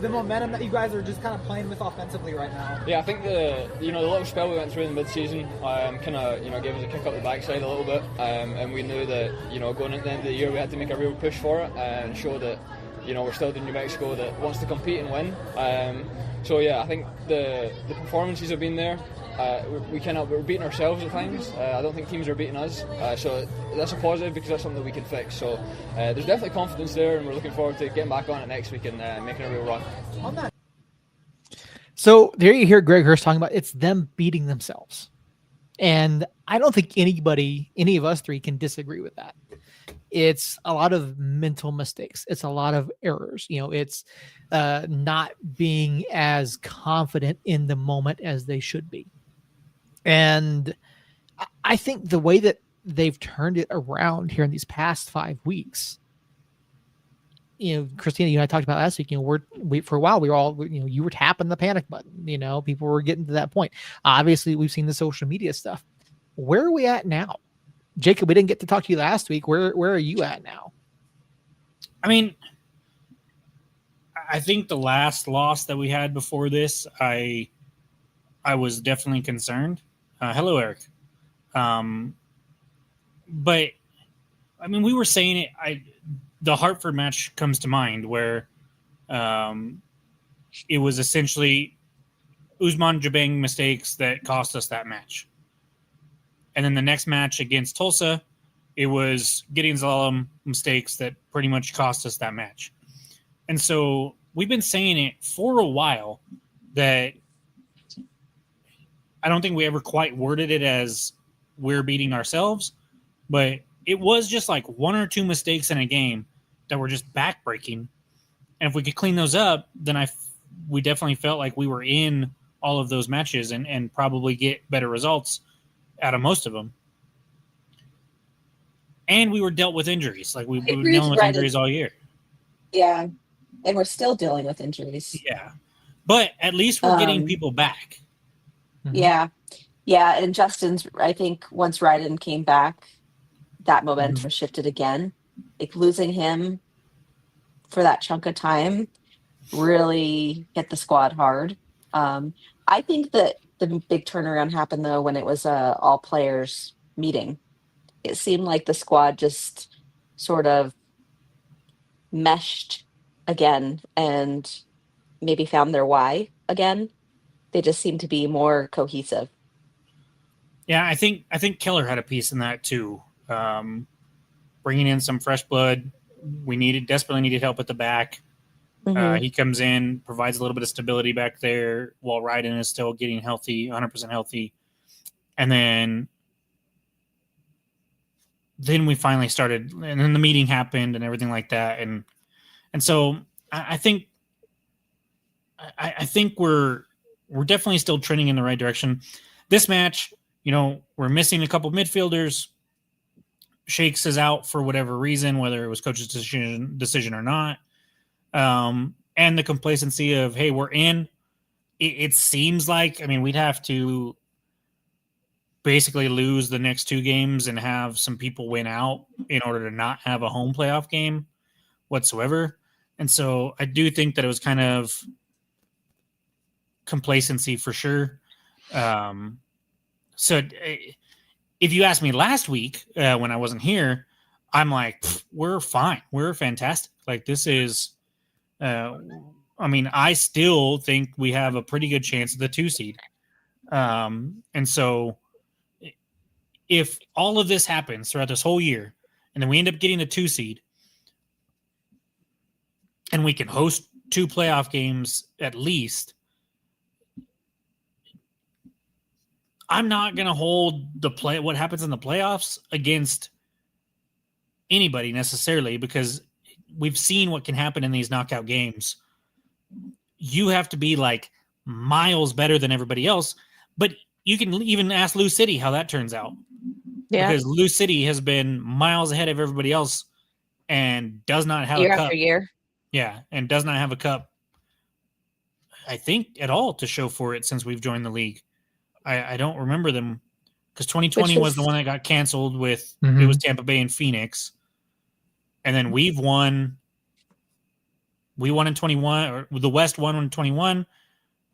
the momentum that you guys are just kind of playing with offensively right now. Yeah, I think the little spell we went through in the mid-season kind of gave us a kick up the backside a little bit, and we knew that going into the end of the year we had to make a real push for it and show that we're still the New Mexico that wants to compete and win. So yeah, I think the performances have been there. We're beating ourselves at times. I don't think teams are beating us, so that's a positive because that's something that we can fix. So there's definitely confidence there, and we're looking forward to getting back on it next week and making a real run. So there you hear Greg Hurst talking about it's them beating themselves, and I don't think any of us three can disagree with that. It's a lot of mental mistakes. It's a lot of errors. It's not being as confident in the moment as they should be. And I think the way that they've turned it around here in these past 5 weeks Christina, you and I talked about last week, we for a while, we were all, you were tapping the panic button, people were getting to that point. Obviously we've seen the social media stuff. Where are we at now? Jacob, we didn't get to talk to you last week. Where are you at now? I mean, I think the last loss that we had before this, I was definitely concerned. Hello, Eric. But I mean, we were saying it. The Hartford match comes to mind where it was essentially Usman Jabang mistakes that cost us that match. And then the next match against Tulsa, it was Gideon Zalam mistakes that pretty much cost us that match. And so we've been saying it for a while that I don't think we ever quite worded it as we're beating ourselves, but it was just like one or two mistakes in a game that were just backbreaking. And if we could clean those up, then we definitely felt like we were in all of those matches and probably get better results out of most of them. And we were dealt with injuries. Like we were dealing with injuries all year. Yeah. And we're still dealing with injuries. Yeah. But at least we're getting people back. Mm-hmm. Yeah. Yeah. And Justin's, I think once Ryden came back, that momentum shifted again. Like losing him for that chunk of time really hit the squad hard. I think that the big turnaround happened though when it was a all players meeting. It seemed like the squad just sort of meshed again and maybe found their why again. They just seemed to be more cohesive. Yeah, I think Keller had a piece in that too. Bringing in some fresh blood. We desperately needed help at the back. He comes in, provides a little bit of stability back there while Ryden is still getting healthy, 100% healthy. And then we finally started, and then the meeting happened and everything like that. And so I think we're definitely still trending in the right direction. This match, we're missing a couple midfielders. Shakes is out for whatever reason, whether it was coach's decision or not. And the complacency of, hey, we're in. It seems like, we'd have to basically lose the next two games and have some people win out in order to not have a home playoff game whatsoever. And so I do think that it was kind of complacency for sure. So if you asked me last week when I wasn't here, I'm like, we're fine. We're fantastic. Like this is, I still think we have a pretty good chance of the 2 seed. And so if all of this happens throughout this whole year and then we end up getting the 2 seed and we can host 2 playoff games at least, I'm not going to hold what happens in the playoffs against anybody necessarily, because we've seen what can happen in these knockout games. You have to be like miles better than everybody else, but you can even ask Lou City how that turns out. Yeah. Because Lou City has been miles ahead of everybody else and does not have year a cup. After year. Yeah, and does not have a cup, I think, at all to show for it since we've joined the league. I don't remember them because 2020 was the one that got canceled with it was Tampa Bay and Phoenix. And then we won in 21, or the West won in 21.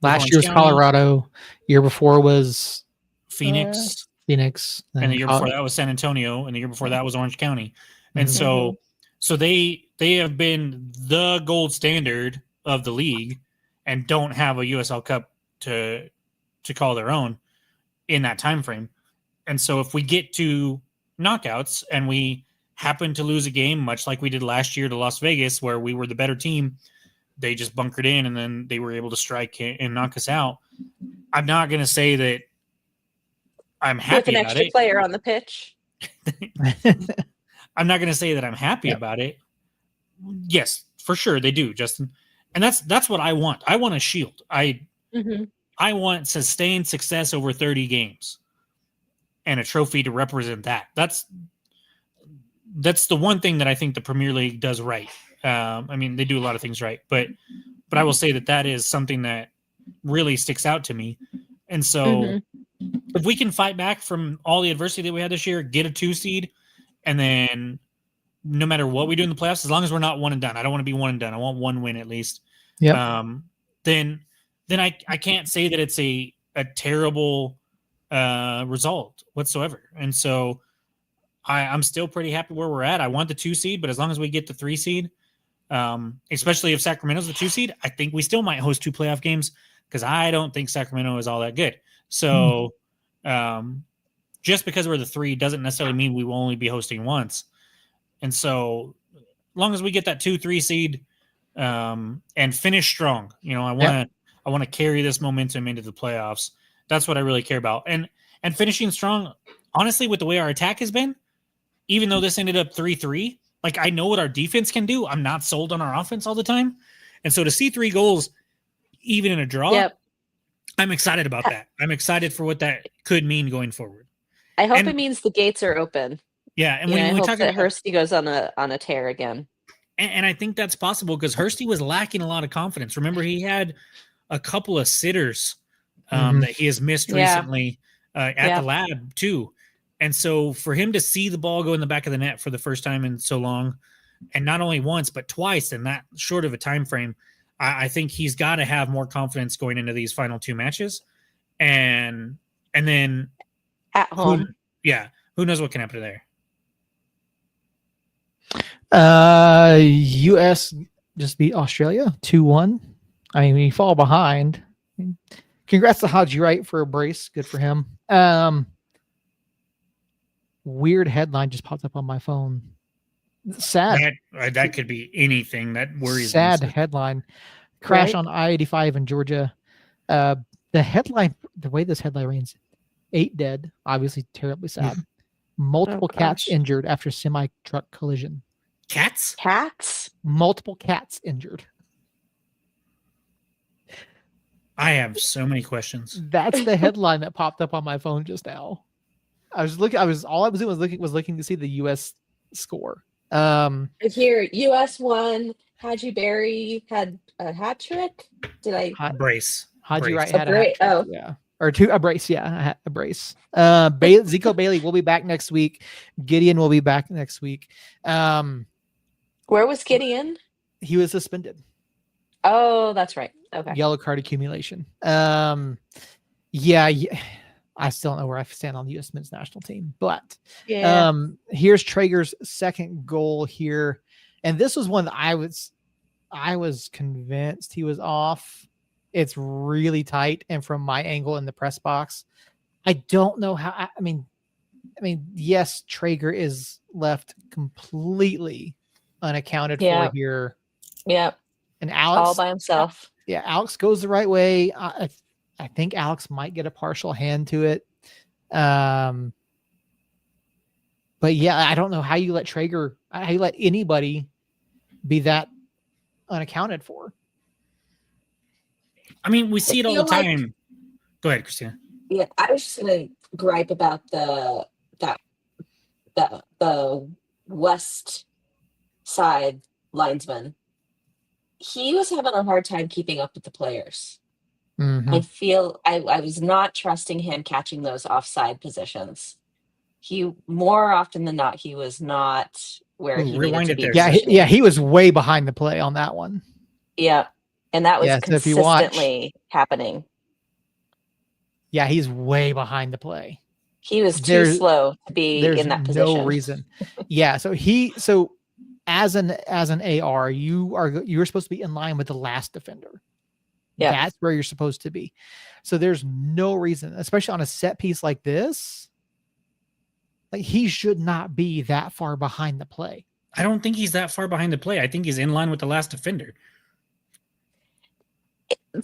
Last year's Colorado. Year before was Phoenix. And the year before that was San Antonio. And the year before that was Orange County. And so they have been the gold standard of the league and don't have a USL Cup to call their own in that time frame. And so if we get to knockouts and we happen to lose a game, much like we did last year to Las Vegas, where we were the better team, they just bunkered in and then they were able to strike and knock us out. I'm not going to say that I'm happy with an about extra it. player on the pitch. I'm not going to say that I'm happy about it. Yes, for sure they do, Justin. And that's what I want. I want a shield. I want sustained success over 30 games and a trophy to represent that. That's the one thing that I think the Premier League does right. I mean, they do a lot of things right, but I will say that is something that really sticks out to me. And so if we can fight back from all the adversity that we had this year, get a 2 seed, and then no matter what we do in the playoffs, as long as we're not one and done, I don't want to be one and done. I want one win at least. Yeah. Then I can't say that it's a terrible result whatsoever. And so I'm still pretty happy where we're at. I want the 2 seed, but as long as we get the 3 seed, especially if Sacramento's the 2 seed, I think we still might host 2 playoff games because I don't think Sacramento is all that good. So just because we're the 3 doesn't necessarily mean we will only be hosting once. And so as long as we get that 2-3 seed and finish strong, I want to carry this momentum into the playoffs. That's what I really care about. And finishing strong, honestly, with the way our attack has been, even though this ended up 3-3, like I know what our defense can do. I'm not sold on our offense all the time. And so to see 3 goals, even in a draw, I'm excited about that. I'm excited for what that could mean going forward. I hope it means the gates are open. Yeah. And I we hope talk that about Hursty goes on a tear again. And I think that's possible because Hursty was lacking a lot of confidence. Remember, he had a couple of sitters that he has missed recently at the lab too. And so for him to see the ball go in the back of the net for the first time in so long, and not only once, but twice in that short of a time frame, I think he's got to have more confidence going into these final 2 matches. And then at home. Who knows what can happen there? US just beat Australia 2-1. I mean, we fall behind. Congrats to Haji Wright for a brace. Good for him. Weird headline just popped up on my phone. Sad. That could be anything. That worries sad me. Sad headline. Crash on I-85 in Georgia. The headline, the way this headline reads, 8 dead. Obviously terribly sad. Multiple cats injured after semi-truck collision. Cats? Multiple cats injured. I have so many questions. That's the headline that popped up on my phone just now. All I was doing was looking to see the US score. Here, US won. Haji Berry had a hat trick. Did I brace? Haji Wright had a hat trick. Yeah. Or a brace, a brace. Zico Bailey will be back next week. Gideon will be back next week. Where was Gideon? He was suspended. Oh, that's right. Okay. Yellow card accumulation. I still don't know where I stand on the U.S. men's national team, but here's Traeger's second goal here, and this was one that I was convinced he was off. It's really tight, and from my angle in the press box, I don't know how. I mean, yes, Traeger is left completely unaccounted for here. Yeah, and Alex all by himself. Yeah, Alex goes the right way. I think Alex might get a partial hand to it. But yeah, I don't know how you let anybody be that unaccounted for. I mean, we see it all the time. Go ahead, Christina. Yeah, I was just gonna gripe about the west side linesman. He was having a hard time keeping up with the players. I feel I was not trusting him catching those offside positions. He more often than not, he was not where he needed to be. Yeah, he was way behind the play on that one. Yeah, and that was consistently happening. Yeah, he's way behind the play. He was too slow to be in that position. No reason. Yeah, so as an AR, you're supposed to be in line with the last defender. Yeah, that's where you're supposed to be. So there's no reason, especially on a set piece like this, like he should not be that far behind the play. I don't think he's that far behind the play. I think he's in line with the last defender.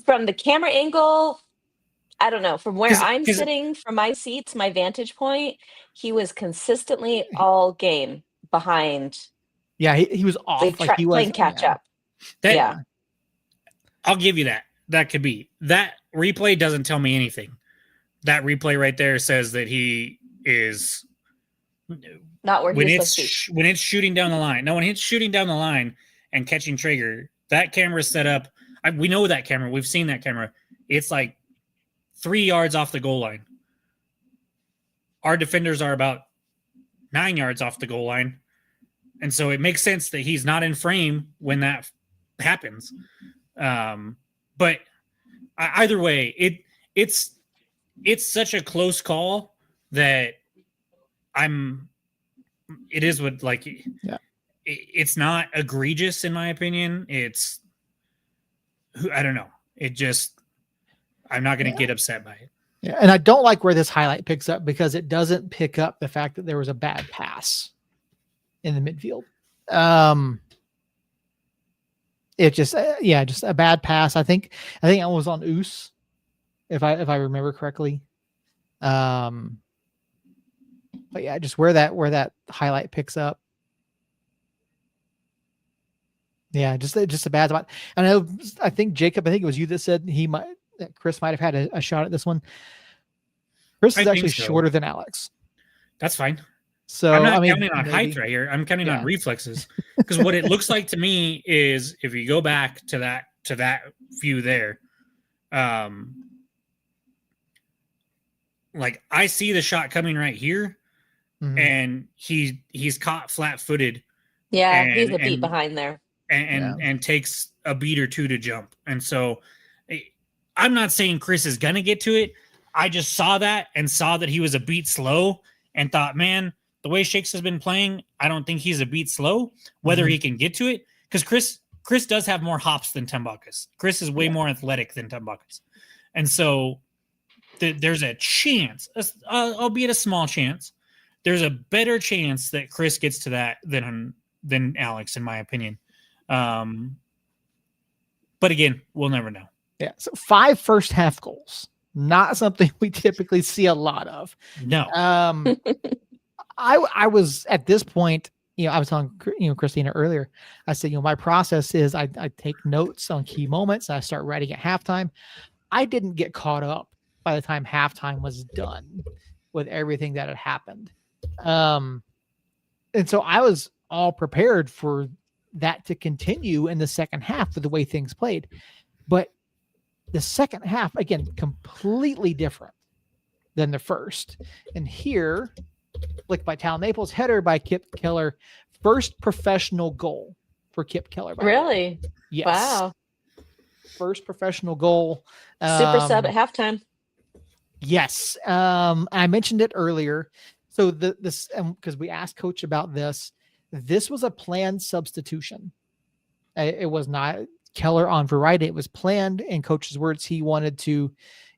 From the camera angle, I don't know. From where I'm sitting, from my seats, my vantage point, he was consistently all game behind. Yeah, he was off. Like he was playing catch up. I'll give you that. That could be. That replay doesn't tell me anything. That replay right there says that he is not where he's supposed to be. When it's shooting down the line. No, when it's shooting down the line and catching Traeger. That camera set up. We know that camera. We've seen that camera. It's like 3 yards off the goal line. Our defenders are about 9 yards off the goal line. And so it makes sense that he's not in frame when that happens. But either way, it's such a close call that it is what, like, yeah. It's not egregious in my opinion. I don't know. I'm not going to get upset by it. Yeah, and I don't like where this highlight picks up because it doesn't pick up the fact that there was a bad pass in the midfield. It just a bad pass. I think it was on Oos, if I remember correctly. But yeah, just where that highlight picks up. Yeah, just a bad spot. And I think Jacob, it was you that said that Chris might have had a shot at this one. Chris is actually shorter than Alex. That's fine. So I'm not counting on height right here. I'm counting on reflexes, because what it looks like to me is, if you go back to that view there, like I see the shot coming right here, and he's caught flat-footed. Yeah, he's a beat behind there. And takes a beat or two to jump. And so I'm not saying Chris is going to get to it. I just saw that he was a beat slow and thought, man, the way Shakes has been playing, I don't think he's a beat slow, whether he can get to it. Because Chris does have more hops than Tumbuckus. Chris is way more athletic than Tumbuckus. And so there's a chance, albeit a small chance, there's a better chance that Chris gets to that than Alex, in my opinion. But again, we'll never know. Yeah. So 5 first half goals, not something we typically see a lot of. No. I was at this point, I was telling Christina earlier, I said, my process is I take notes on key moments and I start writing at halftime. I didn't get caught up by the time halftime was done with everything that had happened. And so I was all prepared for that to continue in the second half with the way things played. But the second half, again, completely different than the first. And here, flick by Tal Naples, header by Kip Keller, first professional goal for Kip Keller. Really? Yes. Wow. First professional goal. Super sub at halftime. Yes. I mentioned it earlier. So this, because we asked Coach about this was a planned substitution. It was not Keller on variety. It was planned. In Coach's words, he wanted to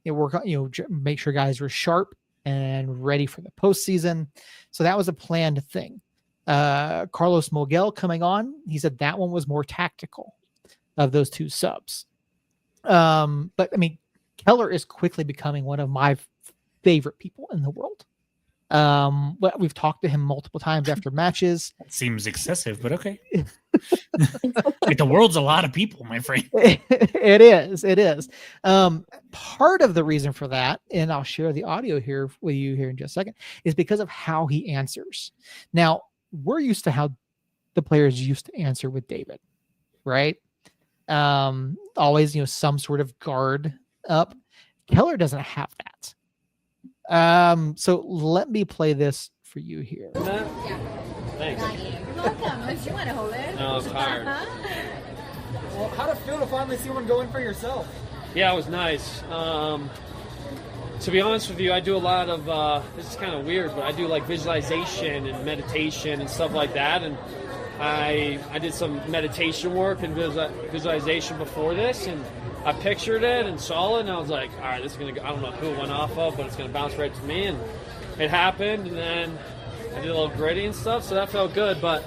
work on, make sure guys were sharp and ready for the postseason. So that was a planned thing. Carlos Mogel coming on, he said that one was more tactical of those two subs. But I mean, Keller is quickly becoming one of my favorite people in the world. We've talked to him multiple times after matches. That seems excessive, but okay. Like, the world's a lot of people, my friend. It is. Part of the reason for that, and I'll share the audio here with you here in just a second, is because of how he answers. Now, we're used to how the players used to answer with David, right? Always, some sort of guard up. Keller doesn't have that. So let me play this for you here. Yeah. Thanks. You're welcome. You want to hold it? No, I'm tired. Well, how'd it feel to finally see one go in for yourself? Yeah, it was nice. To be honest with you, I do a lot of, this is kind of weird, but I do like visualization and meditation and stuff like that. And I did some meditation work and visualization before this, and I pictured it and saw it, and I was like, all right, this is going to go. I don't know who it went off of, but it's going to bounce right to me. And it happened, and then I did a little gritty and stuff, so that felt good. But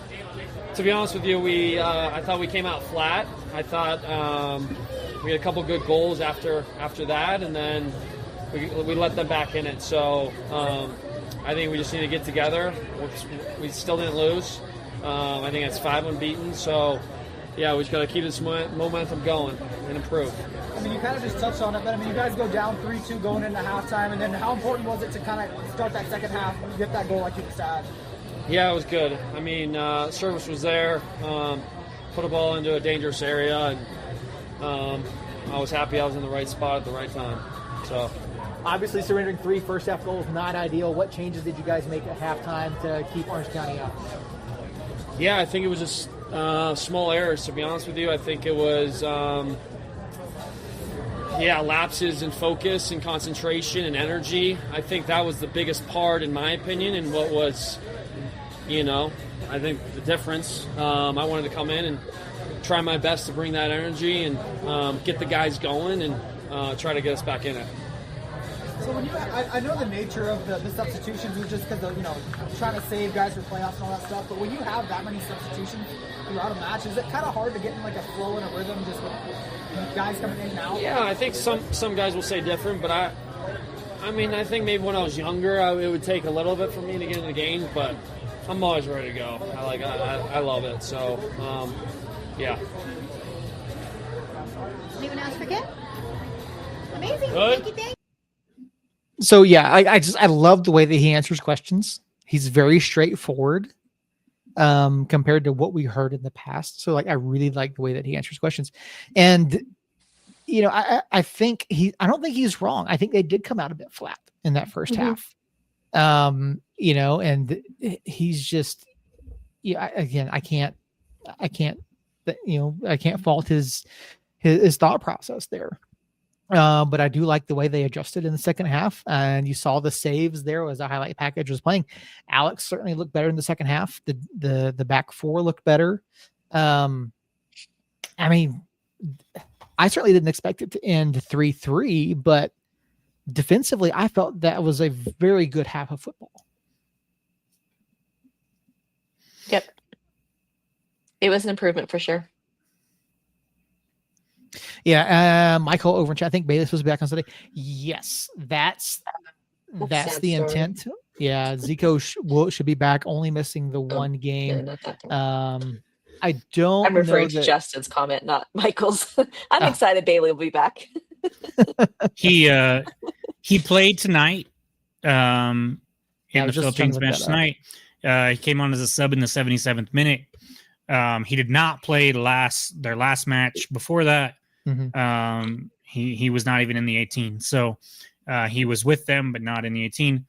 to be honest with you, I thought we came out flat. I thought we had a couple good goals after that, and then we let them back in it. So I think we just need to get together. We still didn't lose. I think that's 5 unbeaten. So, yeah, we just got to keep this momentum going and improve. I mean, you kind of just touched on it, but I mean, you guys go down 3-2 going into halftime, and then how important was it to kind of start that second half and get that goal like you just had? Yeah, it was good. I mean, service was there. put a ball into a dangerous area, and I was happy I was in the right spot at the right time. So. Obviously, surrendering 3 first-half goals, not ideal. What changes did you guys make at halftime to keep Orange County up? Yeah, I think it was just small errors, to be honest with you. I think it was, lapses in focus and concentration and energy. I think that was the biggest part, in my opinion, and what was, I think the difference. I wanted to come in and try my best to bring that energy and get the guys going and try to get us back in it. So when I know the nature of the substitutions was just because of, trying to save guys for playoffs and all that stuff, but when you have that many substitutions throughout a match, is it kind of hard to get in like a flow and a rhythm just with guys coming in and out? Yeah, I think some guys will say different, but I think maybe when I was younger, it would take a little bit for me to get in the game, but I'm always ready to go. I love it. So, yeah. Anyone else forget? Amazing. Good. Thank you. So yeah, I love the way that he answers questions. He's very straightforward compared to what we heard in the past. So like I really like the way that he answers questions. And I don't think he's wrong. I think they did come out a bit flat in that first half. And he's just I can't fault his thought process there. But I do like the way they adjusted in the second half, and you saw the saves there as the highlight package was playing. Alex certainly looked better in the second half. The back four looked better. I certainly didn't expect it to end 3-3, but defensively, I felt that was a very good half of football. Yep. It was an improvement for sure. Yeah, Michael over in chat. I think Bayless was back on Sunday. Yes, that's the intent. Yeah, Zico should be back, only missing the one game. I don't. I'm referring to Justin's comment, not Michael's. I'm excited Bailey will be back. He played tonight. In the Philippines match tonight, he came on as a sub in the 77th minute. He did not play their last match before that. Mm-hmm. He was not even in the 18. So he was with them, but not in the 18.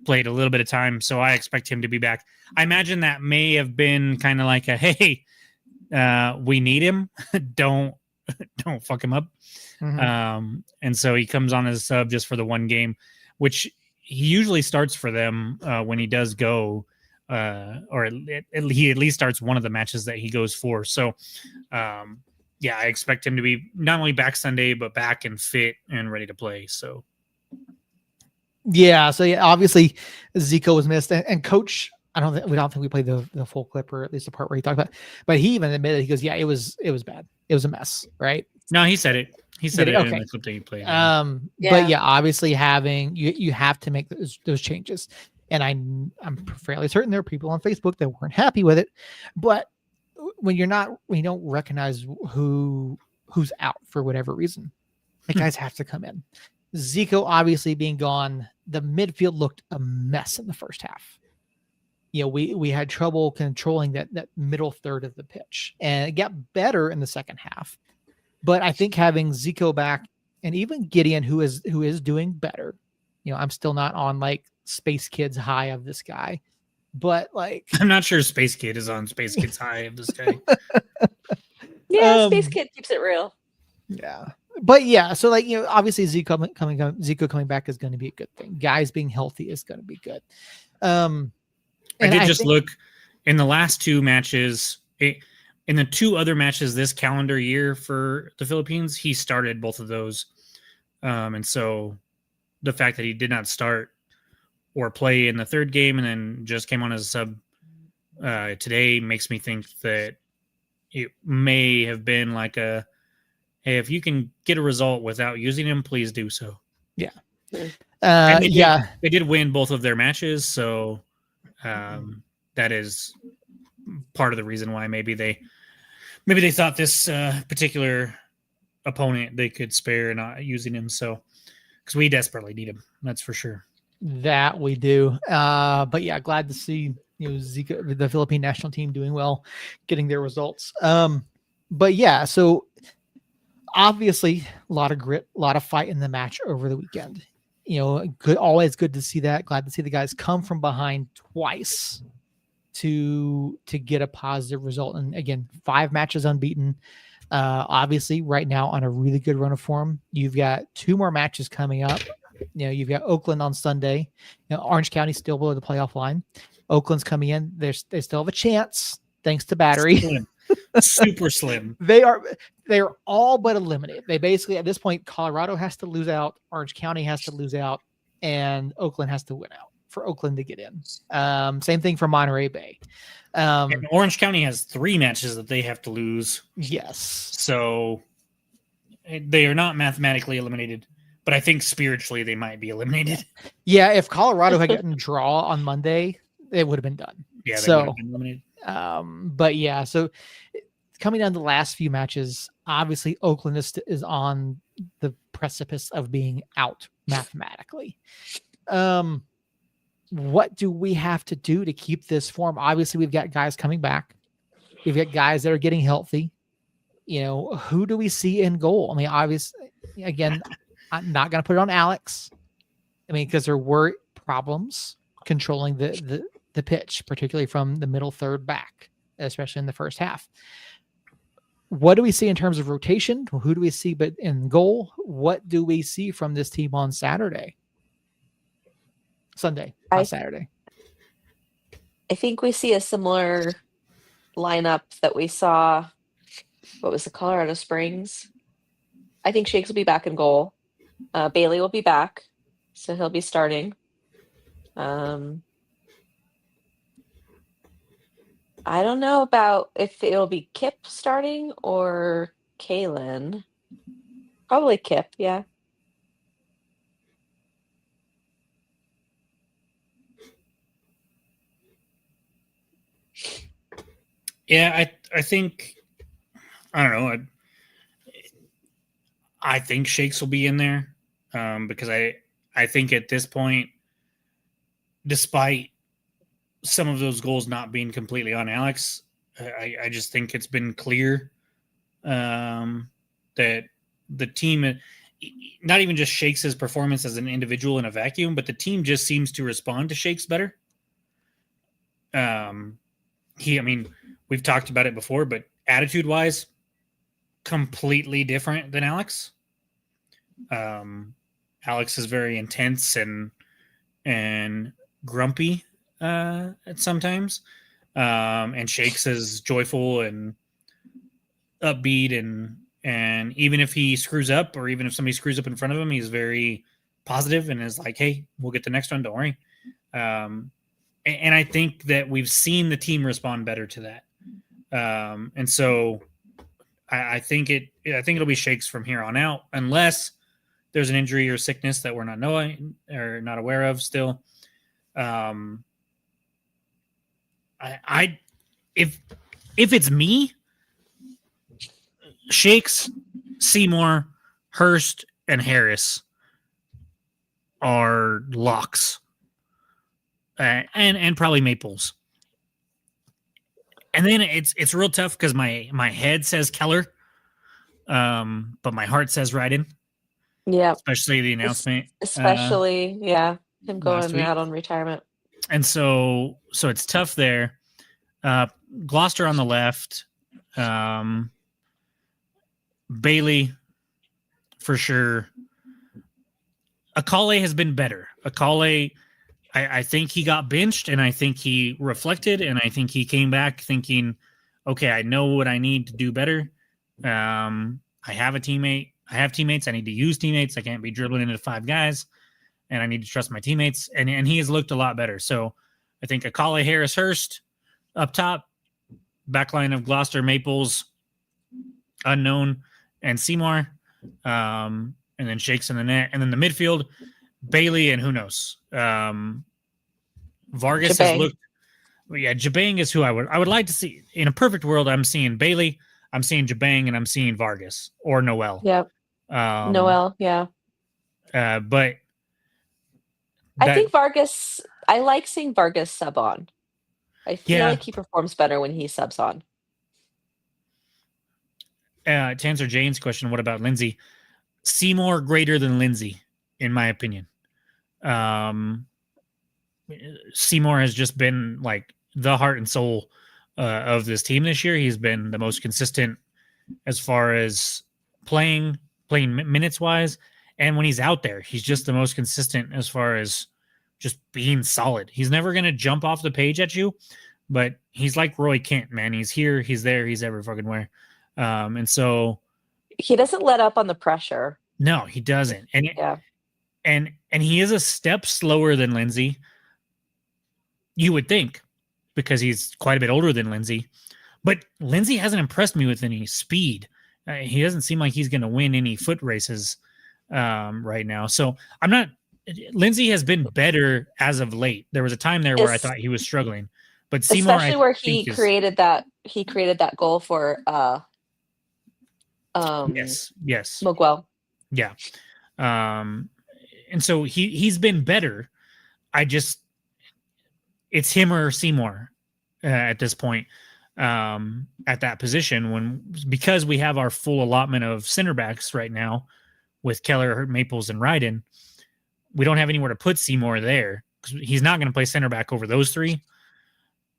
Played a little bit of time. So I expect him to be back. I imagine that may have been kind of like a, hey, we need him. Don't fuck him up. Mm-hmm. And so he comes on as a sub just for the one game, which he usually starts for them when he does go, or he at least starts one of the matches that he goes for. So, yeah, I expect him to be not only back Sunday, but back and fit and ready to play. So, yeah. So yeah, obviously Zico was missed, and Coach. We don't think we played the full clip, or at least the part where he talked about it. But he even admitted, he goes, yeah, it was bad. It was a mess, right? No, he said it. He said it okay. in the clip that he played. But yeah, obviously you have to make those changes. And I'm fairly certain there are people on Facebook that weren't happy with it. But when you don't recognize who's out for whatever reason, the guys have to come in. Zico obviously being gone, the midfield looked a mess in the first half. We had trouble controlling that middle third of the pitch, and it got better in the second half. But I think having Zico back, and even Gideon, who is doing better, I'm still not on like Space Kid's high of this guy, but like I'm not sure Space Kid is on Space Kid's high of this guy. Yeah, Space Kid keeps it real. Yeah, but yeah, so like obviously Zico coming back is going to be a good thing. Guys being healthy is going to be good. I did just look in the last two matches. In the two other matches this calendar year for the Philippines, he started both of those. And so the fact that he did not start or play in the third game and then just came on as a sub today makes me think that it may have been like hey, if you can get a result without using him, please do so. Yeah. They did win both of their matches. So that is part of the reason why maybe they thought this particular opponent they could spare not using him. So, because we desperately need him, that's for sure. That we do. But yeah, glad to see Zika, the Philippine national team doing well, getting their results. But yeah, so obviously a lot of grit, a lot of fight in the match over the weekend. Good, always good to see that. Glad to see the guys come from behind twice to get a positive result. And again, 5 matches unbeaten. Obviously right now on a really good run of form. You've got 2 more matches coming up. You've got Oakland on Sunday. Orange County still below the playoff line. Oakland's coming in. They still have a chance thanks to battery. Slim. Super slim. They are all but eliminated. They basically, at this point, Colorado has to lose out, Orange County has to lose out, and Oakland has to win out for Oakland to get in. Same thing for Monterey Bay. And Orange County has 3 matches that they have to lose. Yes. So they are not mathematically eliminated, but I think spiritually they might be eliminated. Yeah, if Colorado had gotten a draw on Monday, it would have been done. Yeah, they would have been eliminated. But yeah, so coming down to the last few matches, obviously Oakland is on the precipice of being out mathematically. What do we have to do to keep this form? Obviously, we've got guys coming back. We've got guys that are getting healthy. Who do we see in goal? I mean, obviously, again, I'm not going to put it on Alex. I mean, because there were problems controlling the pitch, particularly from the middle third back, especially in the first half. What do we see in terms of rotation? Who do we see but in goal? What do we see from this team on Sunday, Saturday? I think we see a similar lineup that we saw. What was the Colorado Springs? I think Shakes will be back in goal. Bailey will be back, so he'll be starting. I don't know about if it'll be Kip starting or Kaylin. Probably Kip, yeah. Yeah, I think, I don't know. I think Shakes will be in there because I think at this point, despite some of those goals not being completely on Alex, I just think it's been clear that the team, not even just Shakes' performance as an individual in a vacuum, but the team just seems to respond to Shakes better. We've talked about it before, but attitude-wise, completely different than Alex. Alex is very intense and grumpy at sometimes, and Shakes is joyful and upbeat, and even if he screws up, or even if somebody screws up in front of him, he's very positive and is like, "Hey, we'll get the next one. Don't worry." And I think that we've seen the team respond better to that. And so I think it'll be Shakes from here on out, unless there's an injury or sickness that we're not knowing or not aware of still. If it's me, Shakes, Seymour, Hurst, and Harris are locks, and probably Maples. And then it's real tough because my head says Keller, but my heart says Ryden. Yeah, especially the announcement, him going out on retirement. And so it's tough there. Gloucester on the left, Bailey for sure. Akale has been better. Akale, I think he got benched, and I think he reflected, and I think he came back thinking, okay, I know what I need to do better. I have a teammate. I have teammates. I need to use teammates. I can't be dribbling into 5 guys, and I need to trust my teammates. And he has looked a lot better. So I think Akale, Harris, Hurst up top, backline of Gloucester, Maples, unknown, and Seymour, and then Shakes in the net, and then the midfield, Bailey, and who knows. Vargas has looked. Yeah, Jabang is who I would like to see. In a perfect world, I'm seeing Bailey, I'm seeing Jabang, and I'm seeing Vargas or Noel. Yep. Noel, yeah. But I think Vargas. I like seeing Vargas sub on. I feel like he performs better when he subs on. To answer Jane's question, what about Lindsay? Seymour greater than Lindsay, in my opinion. Seymour has just been like the heart and soul of this team this year. He's been the most consistent as far as playing minutes wise, and when he's out there, he's just the most consistent as far as just being solid. He's never going to jump off the page at you, but he's like Roy Kent, man. He's here, he's there, he's every fucking where. And so he doesn't let up on the pressure. No, he doesn't. And he is a step slower than Lindsay. You would think, because he's quite a bit older than Lindsay. But Lindsay hasn't impressed me with any speed. He doesn't seem like he's going to win any foot races right now. So Lindsay has been better as of late. There was a time there where I thought he was struggling, but Seymour, especially where he created that goal for yes Miguel. Yeah. And so he's been better. It's him or Seymour at this point at that position because we have our full allotment of center backs right now with Keller, Maples, and Ryden. We don't have anywhere to put Seymour there because he's not going to play center back over those three.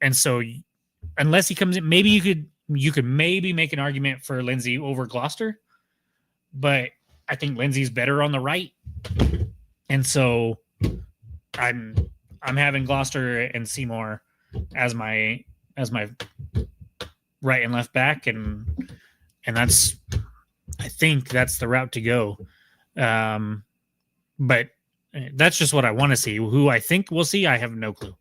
And so unless he comes in, maybe you could maybe make an argument for Lindsay over Gloucester, but I think Lindsay's better on the right. And so I'm having Gloucester and Seymour as my right and left back, and I think that's the route to go. But that's just what I want to see. Who I think we'll see, I have no clue.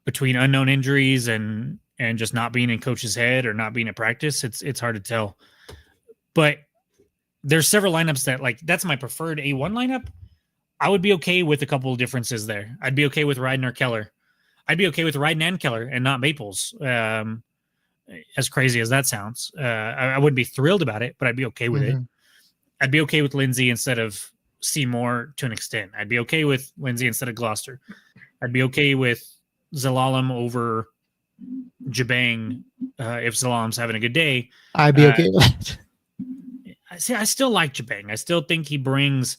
Between unknown injuries and just not being in coach's head or not being at practice, it's hard to tell. But there's several lineups that's my preferred A1 lineup. I would be okay with a couple of differences there. I'd be okay with Ryden or Keller. I'd be okay with Ryden and Keller and not Maples. As crazy as that sounds, I wouldn't be thrilled about it, but I'd be okay with it. I'd be okay with Lindsay instead of Seymour to an extent. I'd be okay with Lindsay instead of Gloucester. I'd be okay with Zelalem over Jabang if Zalalem's having a good day. I'd be okay with that. I still like Jabang. I still think he brings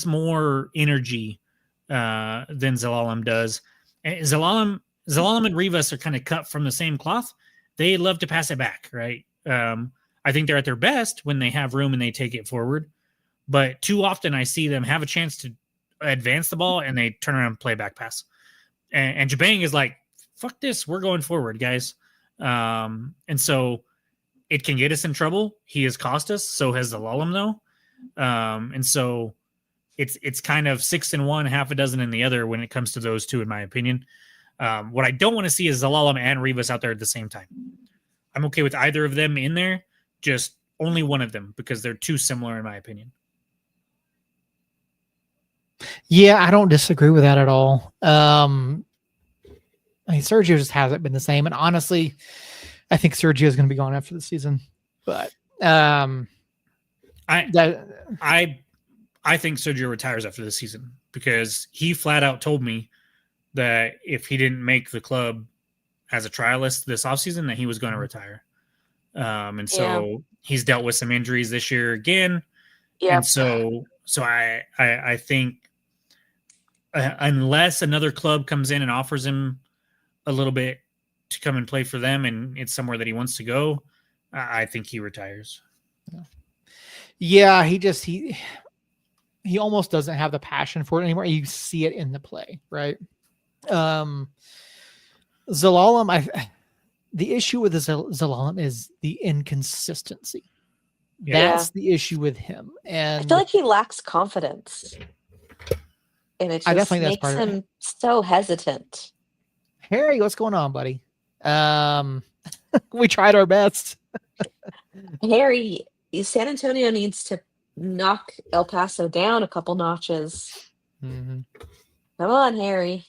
more energy than Zelalem does. And Zelalem and Rivas are kind of cut from the same cloth. They love to pass it back, right? I think they're at their best when they have room and they take it forward. But too often I see them have a chance to advance the ball and they turn around and play a back pass. And Jabang is like, fuck this, we're going forward, guys. And so it can get us in trouble. He has cost us. So has Zelalem, though. And so it's kind of 6 in one, half a dozen in the other when it comes to those two, in my opinion. What I don't want to see is Zelalem and Rivas out there at the same time. I'm okay with either of them in there, just only one of them because they're too similar, in my opinion. Yeah, I don't disagree with that at all. Sergio just hasn't been the same. And honestly, I think Sergio is going to be gone after the season. But I think Sergio retires after the season because he flat out told me that if he didn't make the club as a trialist this offseason, that he was going to retire. And so he's dealt with some injuries this year again. Yeah. And so I think unless another club comes in and offers him a little bit to come and play for them and it's somewhere that he wants to go, I think he retires. Yeah, he almost doesn't have the passion for it anymore. You see it in the play, right? Zelalem, the issue with Zelalem is the inconsistency. That's the issue with him. And I feel like he lacks confidence. And it just makes him so hesitant. Harry, what's going on, buddy? We tried our best. Harry, San Antonio needs to knock El Paso down a couple notches. Mm-hmm. Come on, Harry.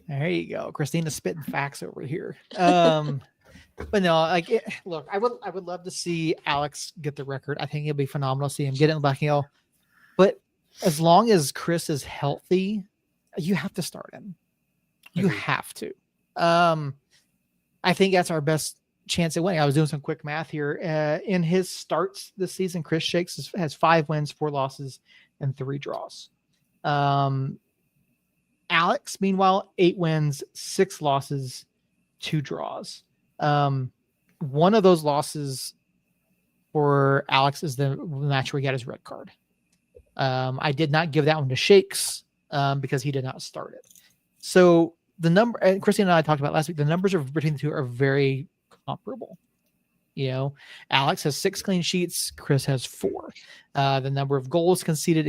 There you go. Christina's spitting facts over here. But no, look, I would love to see Alex get the record. I think it'll be phenomenal to see him get it in the Black Hill. But as long as Chris is healthy, you have to start him. You Agreed. have to. I think that's our best chance at winning. I was doing some quick math here. In his starts this season, Chris Shakes has 5 wins, 4 losses, and 3 draws. Alex, meanwhile, 8 wins, 6 losses, 2 draws. One of those losses for Alex is the match where he got his red card. I did not give that one to Shakes because he did not start it. So the number, and Christine and I talked about last week, the numbers between the two are very comparable. Alex has 6 clean sheets. Chris has 4. The number of goals conceded,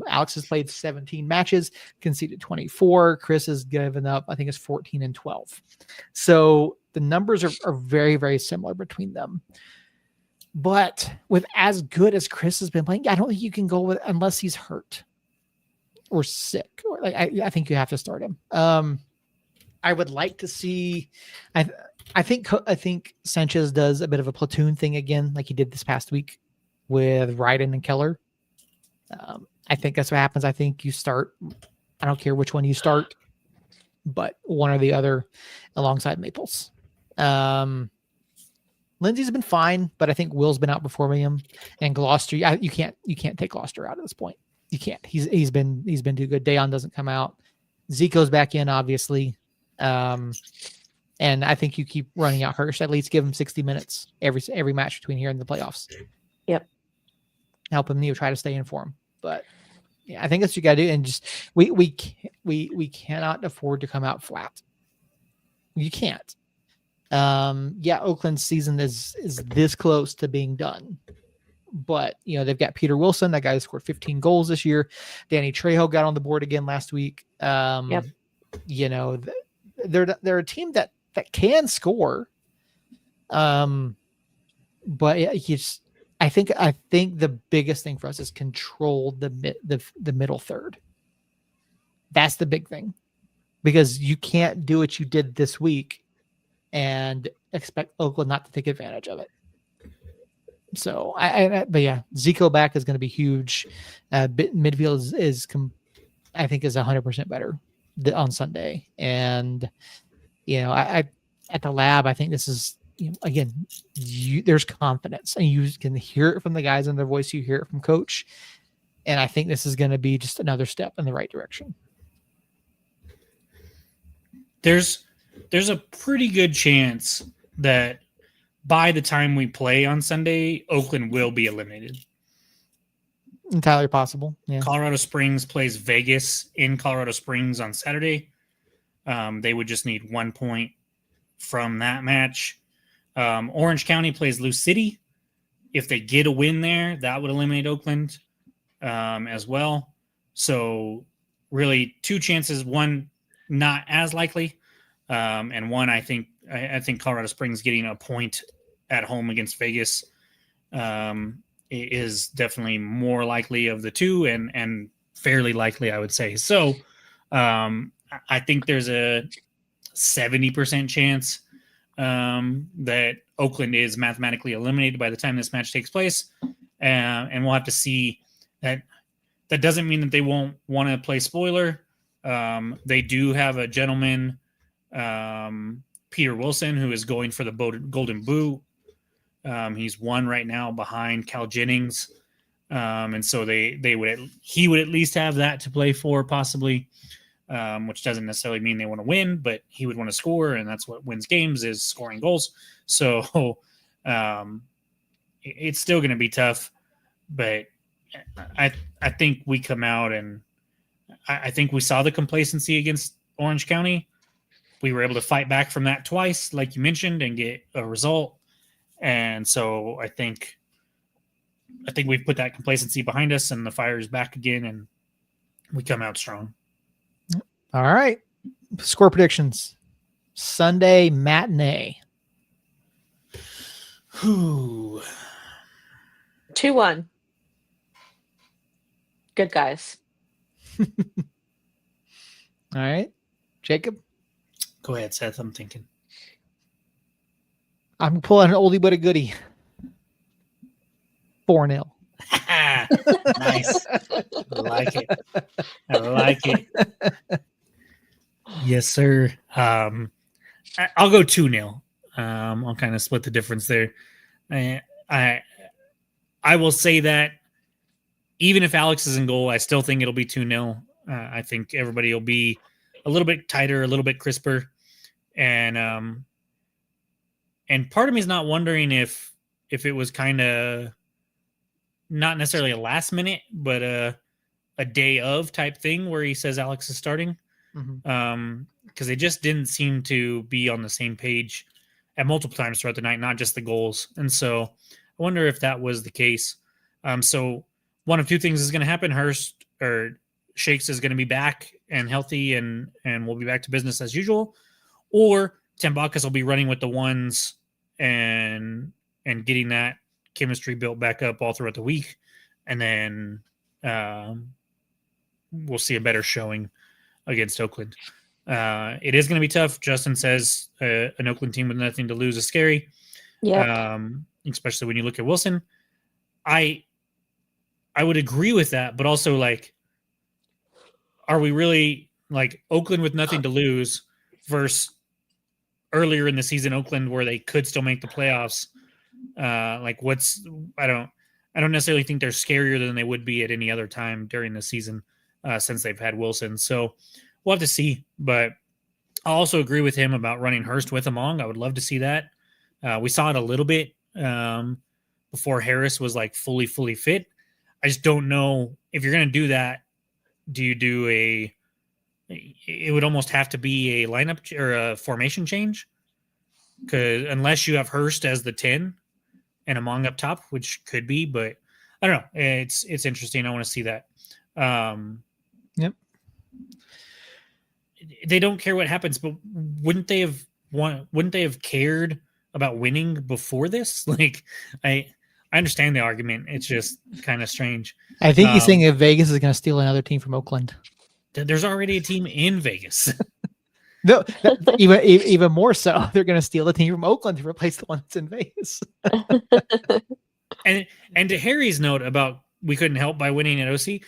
Alex has played 17 matches, conceded 24. Chris has given up, I think it's 14 and 12. So the numbers are very, very similar between them. But with as good as Chris has been playing, I don't think you can go with unless he's hurt or sick. Or I think you have to start him. I would like to see. I think Sanchez does a bit of a platoon thing again, like he did this past week with Ryden and Keller. I think that's what happens. I think you start. I don't care which one you start, but one or the other alongside Maples. Lindsay's been fine, but I think Will's been outperforming him. And Gloucester, you can't take Gloucester out at this point. You can't. He's been too good. Dayon doesn't come out. Zico's back in, obviously. And I think you keep running out Hurst. At least give him 60 minutes every match between here and the playoffs. Yep. Help him try to stay in form. But yeah, I think that's what you got to do. And just we cannot afford to come out flat. You can't. Oakland's season is this close to being done. But, they've got Peter Wilson, that guy who scored 15 goals this year. Danny Trejo got on the board again last week. Yep. They're a team that can score. But I think the biggest thing for us is control the middle third. That's the big thing, because you can't do what you did this week and expect Oakland not to take advantage of it. So but yeah, Zico back is going to be huge. Midfield is I think is 100% better on Sunday. And, I at the lab, I think this is, again, there's confidence and you can hear it from the guys in their voice. You hear it from coach. And I think this is going to be just another step in the right direction. There's a pretty good chance that by the time we play on Sunday, Oakland will be eliminated. Entirely possible. Yeah. Colorado Springs plays Vegas in Colorado Springs on Saturday. They would just need 1 point from that match. Orange County plays Lou City. If they get a win there, that would eliminate Oakland as well. So really 2 chances, one not as likely. And one, I think Colorado Springs getting a point at home against Vegas is definitely more likely of the two and fairly likely, I would say. So I think there's a 70% chance that Oakland is mathematically eliminated by the time this match takes place. And we'll have to see that. That doesn't mean that they won't want to play spoiler. They do have a gentleman, Peter Wilson, who is going for the Golden Boot. He's 1 right now behind Cal Jennings. And so he would at least have that to play for possibly, which doesn't necessarily mean they want to win, but he would want to score. And that's what wins games, is scoring goals. So it's still going to be tough, but I think we come out and I think we saw the complacency against Orange County. We were able to fight back from that twice, like you mentioned, and get a result. And so I think we've put that complacency behind us and the fire is back again and we come out strong. All right. Score predictions. Sunday matinee. 2-1. Good guys. All right. Jacob? Go ahead, Seth. I'm thinking. I'm pulling an oldie but a goodie. 4-0. Nice. I like it. I like it. Yes, sir. I'll go 2-0. I'll kind of split the difference there. I will say that even if Alex is in goal, I still think it'll be 2-0. I think everybody will be a little bit tighter, a little bit crisper. And part of me is not wondering if it was kind of not necessarily a last minute, but a day of type thing where he says Alex is starting. Because they just didn't seem to be on the same page at multiple times throughout the night, not just the goals. And so I wonder if that was the case. So one of two things is going to happen. Hurst or Shakes is going to be back and healthy and we'll be back to business as usual. Or Tambakis will be running with the ones and getting that chemistry built back up all throughout the week. And then we'll see a better showing against Oakland. It is going to be tough. Justin says an Oakland team with nothing to lose is scary. Yeah. Especially when you look at Wilson. I would agree with that, but also like, are we really like Oakland with nothing to lose versus earlier in the season Oakland where they could still make the playoffs? I don't necessarily think they're scarier than they would be at any other time during the season since they've had Wilson. So we'll have to see. But I also agree with him about running Hurst with Among. I would love to see that. We saw it a little bit before Harris was like fully fit. I just don't know if you're going to do that. Do you do it would almost have to be a lineup or a formation change, because unless you have Hurst as the 10 and Among up top, which could be, but I don't know. It's interesting. I want to see that. Yep. They don't care what happens, but wouldn't they have cared about winning before this? Like, I understand the argument. It's just kind of strange. I think he's saying if Vegas is going to steal another team from Oakland. There's already a team in Vegas. No, even more so. They're going to steal a team from Oakland to replace the one that's in Vegas. And to Harry's note about we couldn't help by winning at OC,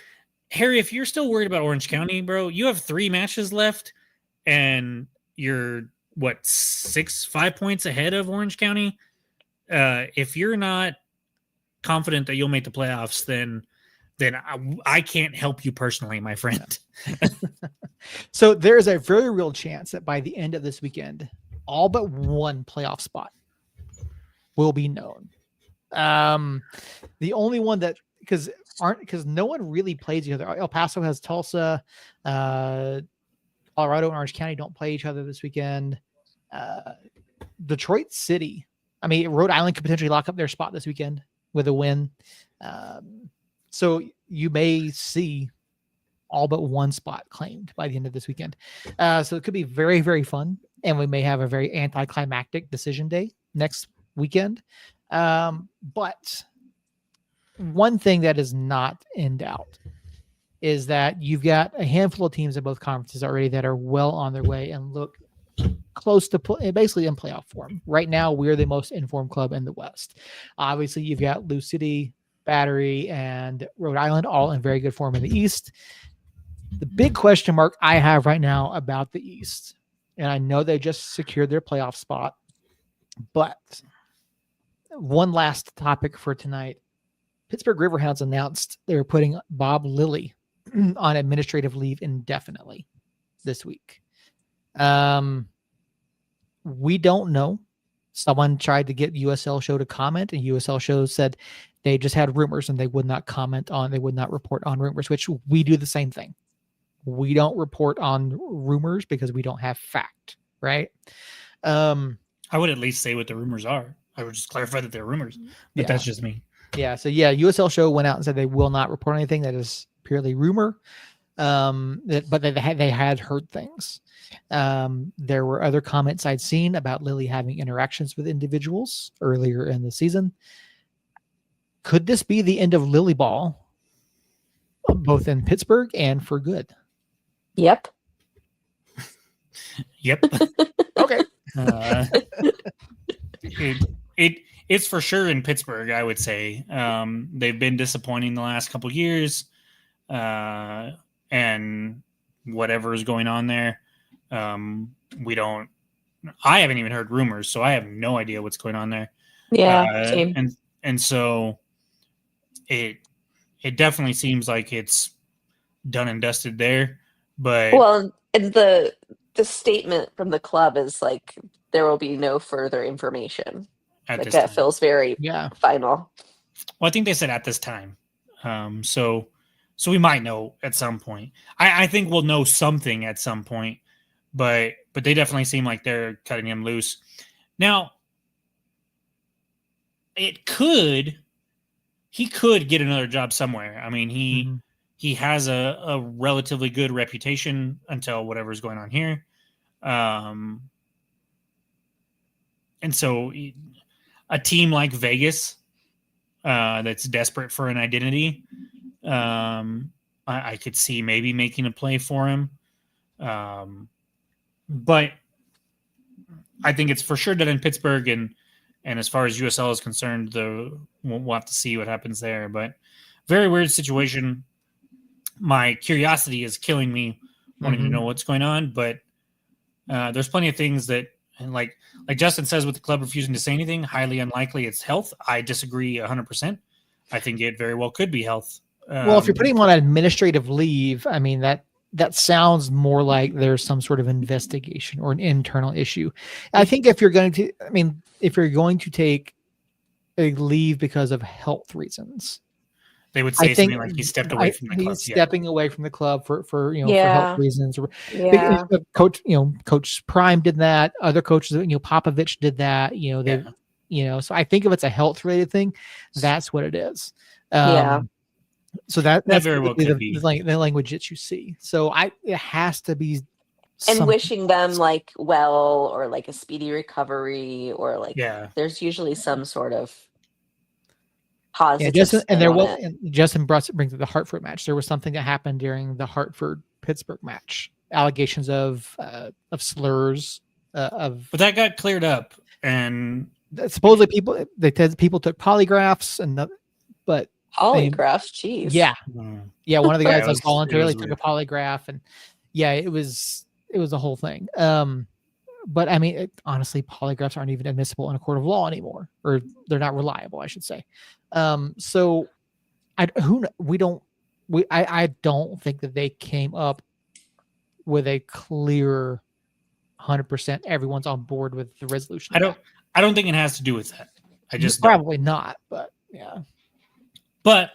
Harry, if you're still worried about Orange County, bro, you have 3 matches left, and you're 5 points ahead of Orange County. If you're not confident that you'll make the playoffs, then I can't help you personally, my friend. So there is a very real chance that by the end of this weekend, all but one playoff spot will be known. The only one that because no one really plays each other. El Paso has Tulsa, Colorado and Orange County don't play each other this weekend. Detroit City, Rhode Island could potentially lock up their spot this weekend with a win. So you may see all but one spot claimed by the end of this weekend. So it could be very, very fun. And we may have a very anticlimactic decision day next weekend. But one thing that is not in doubt is that you've got a handful of teams in both conferences already that are well on their way and look close to basically in playoff form. Right now, we're the most informed club in the West. Obviously, you've got Lou City, Battery, and Rhode Island all in very good form in the East. The big question mark I have right now about the East, and I know they just secured their playoff spot, but one last topic for tonight. Pittsburgh Riverhounds announced they were putting Bob Lilly on administrative leave indefinitely this week. We don't know. Someone tried to get USL Show to comment, and USL Show said they just had rumors and they would not report on rumors, which we do the same thing. We don't report on rumors because we don't have fact, right? I would at least say what the rumors are. I would just clarify that they're rumors, but that's just me. Yeah. So USL Show went out and said they will not report anything that is purely rumor. But they had heard things. There were other comments I'd seen about Lily having interactions with individuals earlier in the season. Could this be the end of Lily Ball, both in Pittsburgh and for good? Yep. Yep. Okay. it's for sure in Pittsburgh, I would say. They've been disappointing the last couple of years, and whatever is going on there, we don't. I haven't even heard rumors, so I have no idea what's going on there. Yeah, same. And so it definitely seems like it's done and dusted there. But Well, and the statement from the club is like there will be no further information. at Like this that time. feels very Yeah. final. Well, I think they said at this time. So we might know at some point. I think we'll know something at some point, but they definitely seem like they're cutting him loose. Now, he could get another job somewhere. I mean, he has a relatively good reputation until whatever's going on here. And so a team like Vegas, that's desperate for an identity, I could see maybe making a play for him. But I think it's for sure done in Pittsburgh, and as far as USL is concerned, we'll have to see what happens there. But very weird situation. My curiosity is killing me, wanting to know what's going on. But there's plenty of things that, and like Justin says, with the club refusing to say anything, highly unlikely it's health. I disagree 100%. I think it very well could be health. Well, if you're putting him on administrative leave, I mean, that sounds more like there's some sort of investigation or an internal issue. I think if you're going to take a leave because of health reasons, they would say something like he stepped away from the club. He's stepping away from the club for for Yeah. health reasons. Yeah. Coach Prime did that. Other coaches, Popovich did that. So I think if it's a health related thing, that's what it is. Yeah. So that's very well could be the language that you see. So it has to be. And wishing them like well, or like a speedy recovery, or like there's usually some sort of positive. Justin brings up the Hartford match. There was something that happened during the Hartford Pittsburgh match. Allegations of slurs. But that got cleared up, and supposedly people took polygraphs, but polygraphs. Jeez. Yeah. One of the guys voluntarily took a polygraph, and it was a whole thing. But I mean, honestly, polygraphs aren't even admissible in a court of law anymore, or they're not reliable, I should say. So I don't think that they came up with a clear 100% everyone's on board with the resolution. I don't think it has to do with that. I just probably not, but yeah. But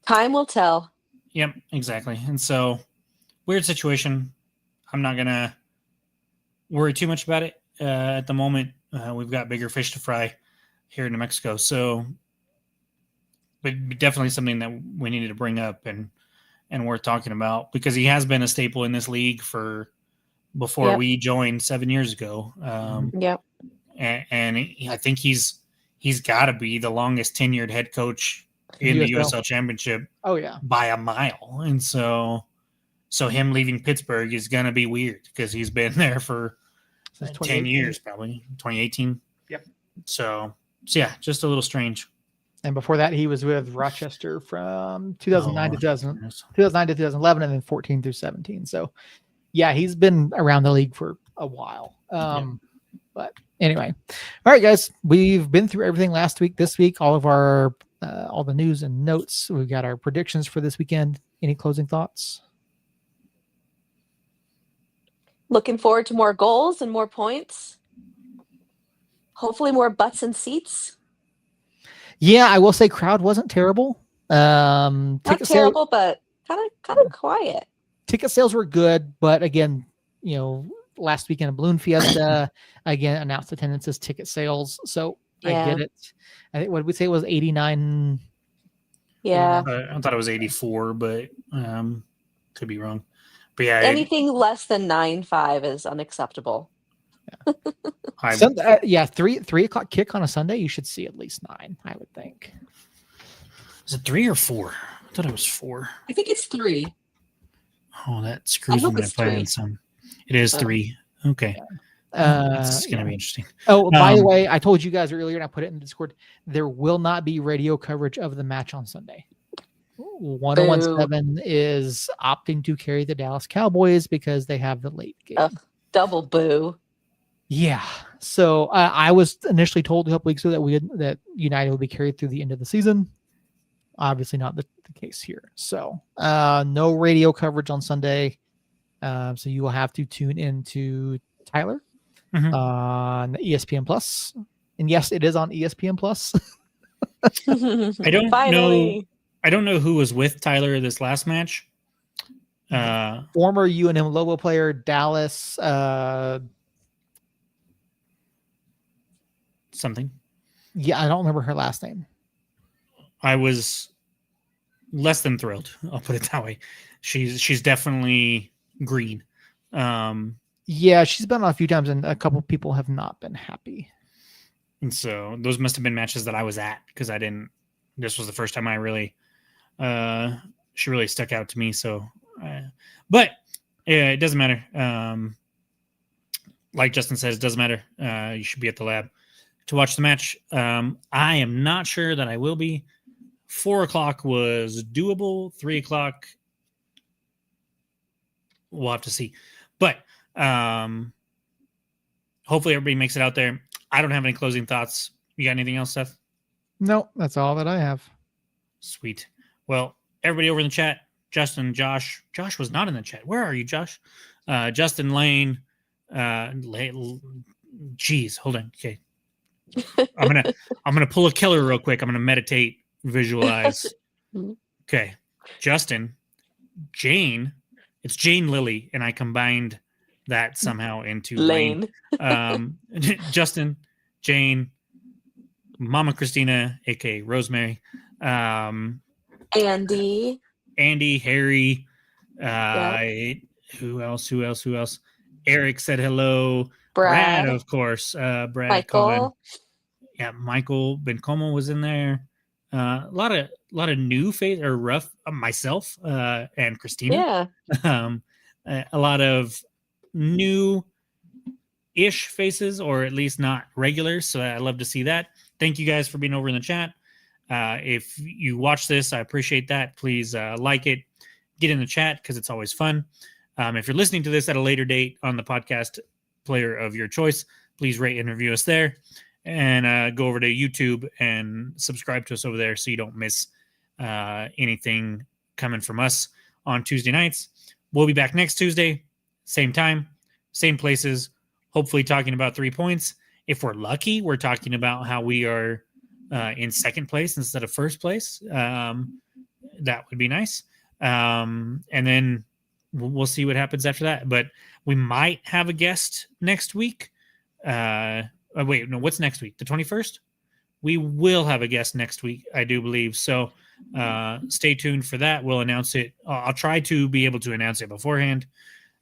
time will tell. Yep, exactly. And so, weird situation. I'm not gonna worry too much about it at the moment. We've got bigger fish to fry here in New Mexico. So, but definitely something that we needed to bring up and worth talking about, because he has been a staple in this league before we joined 7 years ago. And I think he's got to be the longest tenured head coach in the USL Championship. Oh yeah, by a mile. And so him leaving Pittsburgh is going to be weird, because he's been there for 10 years, probably 2018. Yep. So yeah, just a little strange. And before that, he was with Rochester from 2009 to 2011, and then 14 through 17. So yeah, he's been around the league for a while. But anyway, all right, guys, we've been through everything last week. This week, all of our all the news and notes. We've got our predictions for this weekend. Any closing thoughts? Looking forward to more goals and more points. Hopefully more butts and seats. Yeah, I will say crowd wasn't terrible. Not terrible, but kind of quiet. Ticket sales were good, but again, last weekend of Balloon Fiesta, again, announced attendances, ticket sales. So I get it. I think, what did we say, it was 89? Yeah. I thought it was 84, but could be wrong. But yeah, anything less than 9.5 is unacceptable. Yeah, 3 o'clock kick on a Sunday, you should see at least 9, I would think. Is it 3 or 4? I thought it was 4. I think it's 3. Oh, that screws with my plans. It is 3. Okay. Yeah. It's going to Yeah. be interesting. Oh, by the way, I told you guys earlier, and I put it in the Discord, there will not be radio coverage of the match on Sunday. 1017 is opting to carry the Dallas Cowboys because they have the late game. Double boo. Yeah. So I was initially told a couple weeks ago that United will be carried through the end of the season. Obviously not the case here. So no radio coverage on Sunday. So you will have to tune into Tyler on ESPN Plus. And yes, it is on ESPN Plus. I don't know. I don't know who was with Tyler this last match. Former UNM Lobo player, Dallas something. Yeah, I don't remember her last name. I was less than thrilled. I'll put it that way. She's definitely green. Yeah, she's been on a few times, and a couple people have not been happy. And so those must have been matches that I was at because I didn't. This was the first time I really. She really stuck out to me. So, but yeah, it doesn't matter. Like Justin says, it doesn't matter. You should be at the lab to watch the match. I am not sure that I will be. 4:00 was doable. 3:00. We'll have to see. But hopefully everybody makes it out there. I don't have any closing thoughts. You got anything else, Seth? No, that's all that I have. Sweet. Well, everybody over in the chat, Justin, Josh was not in the chat. Where are you, Josh? Justin, Lane, geez, hold on. Okay. I'm gonna pull a killer real quick. I'm gonna meditate, visualize. Okay. Justin, Jane, it's Jane Lilly, and I combined that somehow into Lane. Justin, Jane, Mama Christina, aka Rosemary, Andy, Harry, who else? Eric said hello. Brad, of course. Brad, Michael. Cohen. Yeah, Michael Bencomo was in there. A lot of new face or rough. Myself and Christina. Yeah. A lot of new-ish faces, or at least not regulars. So I love to see that. Thank you guys for being over in the chat. If you watch this, I appreciate that. Please like it, get in the chat because it's always fun. If you're listening to this at a later date on the podcast player of your choice, please rate and review us there, and go over to YouTube and subscribe to us over there so you don't miss anything coming from us on Tuesday nights. We'll be back next Tuesday, same time, same places, hopefully talking about 3 points. If we're lucky, we're talking about how we are in second place instead of first place. That would be nice. And then we'll see what happens after that. But we might have a guest next week. Wait, no, what's next week? The 21st? We will have a guest next week, I do believe. So stay tuned for that. We'll announce it. I'll try to be able to announce it beforehand.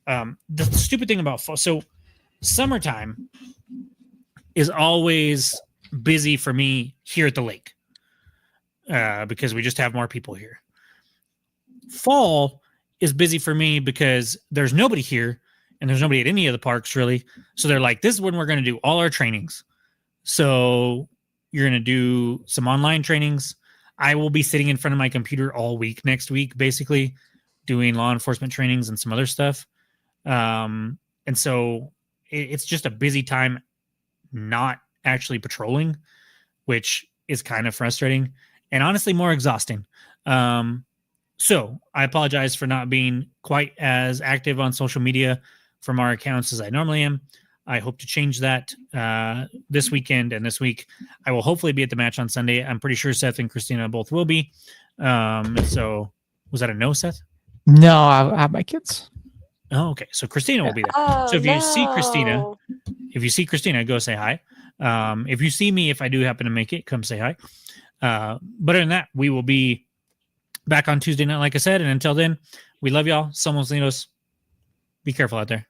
The stupid thing about so summertime is always busy for me here at the lake because we just have more people here. Fall is busy for me because there's nobody here and there's nobody at any of the parks really. So they're like, this is when we're going to do all our trainings. So you're going to do some online trainings. I will be sitting in front of my computer all week next week, basically doing law enforcement trainings and some other stuff. And so it's just a busy time not actually patrolling, which is kind of frustrating and honestly more exhausting. So I apologize for not being quite as active on social media from our accounts as I normally am. I hope to change that this weekend and this week. I will hopefully be at the match on Sunday. I'm pretty sure Seth and Christina both will be. So was that a no, Seth? No, I have my kids. Oh, okay. So Christina will be there. Oh, so if you see Christina, go say hi. If you see me, if I do happen to make it, come say hi. But other than that, we will be back on Tuesday night, like I said. And until then, we love y'all. Somos lindos. Be careful out there.